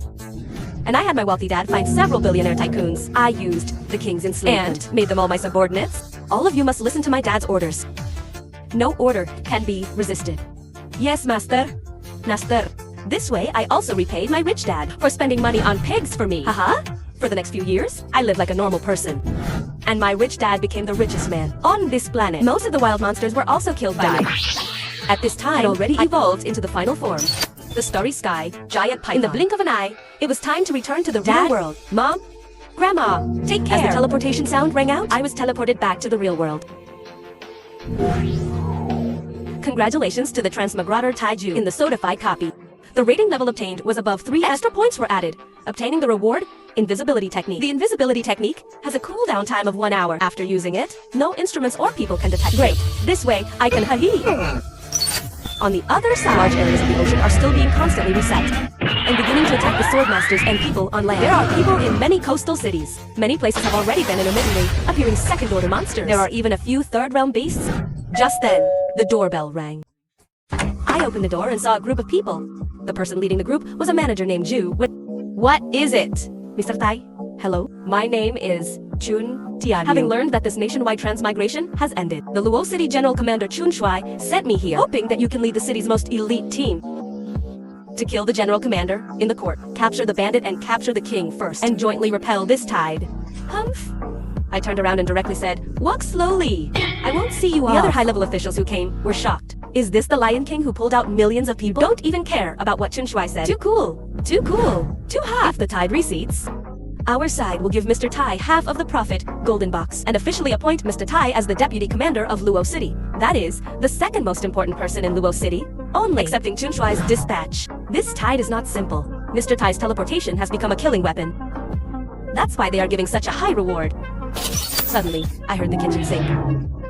And I had my wealthy dad find several billionaire tycoons. I used the king's enslavement and made them all my subordinates. All of you must listen to my dad's orders. No order can be resisted. Yes, master. Master. This way, I also repaid my rich dad for spending money on pigs for me. Haha. For the next few years, I lived like a normal person. And my rich dad became the richest man on this planet. Most of the wild monsters were also killed by me. At this time, I already evolved into the final form. The starry sky, giant python. In the blink of an eye, it was time to return to the real world. Mom, Grandma, take care. As the teleportation sound rang out, I was teleported back to the real world. Congratulations to the Transmigrator Taiju in the sodified copy. The rating level obtained was above 3 extra points were added, obtaining the reward, Invisibility Technique. The Invisibility Technique has a cooldown time of 1 hour. After using it, no instruments or people can detect. Great. This way, I can On the other side, large areas of the ocean are still being constantly reset and beginning to attack the sword masters and people on land. There are people in many coastal cities. Many places have already been intermittently appearing second-order monsters. There are even a few third-realm beasts. Just then, the doorbell rang. I opened the door and saw a group of people. The person leading the group was a manager named Ju. What is it? Mr. Tai? Hello? My name is Chun Tianyu. Having learned that this nationwide transmigration has ended, the Luo City General Commander Chun Shuai sent me here, hoping that you can lead the city's most elite team to kill the General Commander in the court, capture the bandit and capture the king first, and jointly repel this tide. Humph. I turned around and directly said, walk slowly. I won't see you off. The other high-level officials who came were shocked. Is this the Lion King who pulled out millions of people? Don't even care about what Chun Shuai said. Too cool. Too cool. Too hot. If the tide recedes, our side will give Mr. Tai half of the profit, Golden Box, and officially appoint Mr. Tai as the deputy commander of Luo City. That is, the second most important person in Luo City, only accepting Chun Shuai's dispatch. This tide is not simple. Mr. Tai's teleportation has become a killing weapon. That's why they are giving such a high reward. Suddenly, I heard the kitchen sink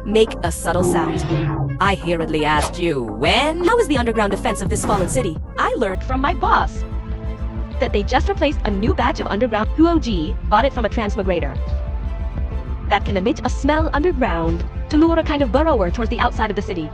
make a subtle sound. I hurriedly asked you, when? How is the underground defense of this fallen city? I learned from my boss that they just replaced a new batch of underground Huoji, bought it from a transmigrator that can emit a smell underground to lure a kind of burrower towards the outside of the city.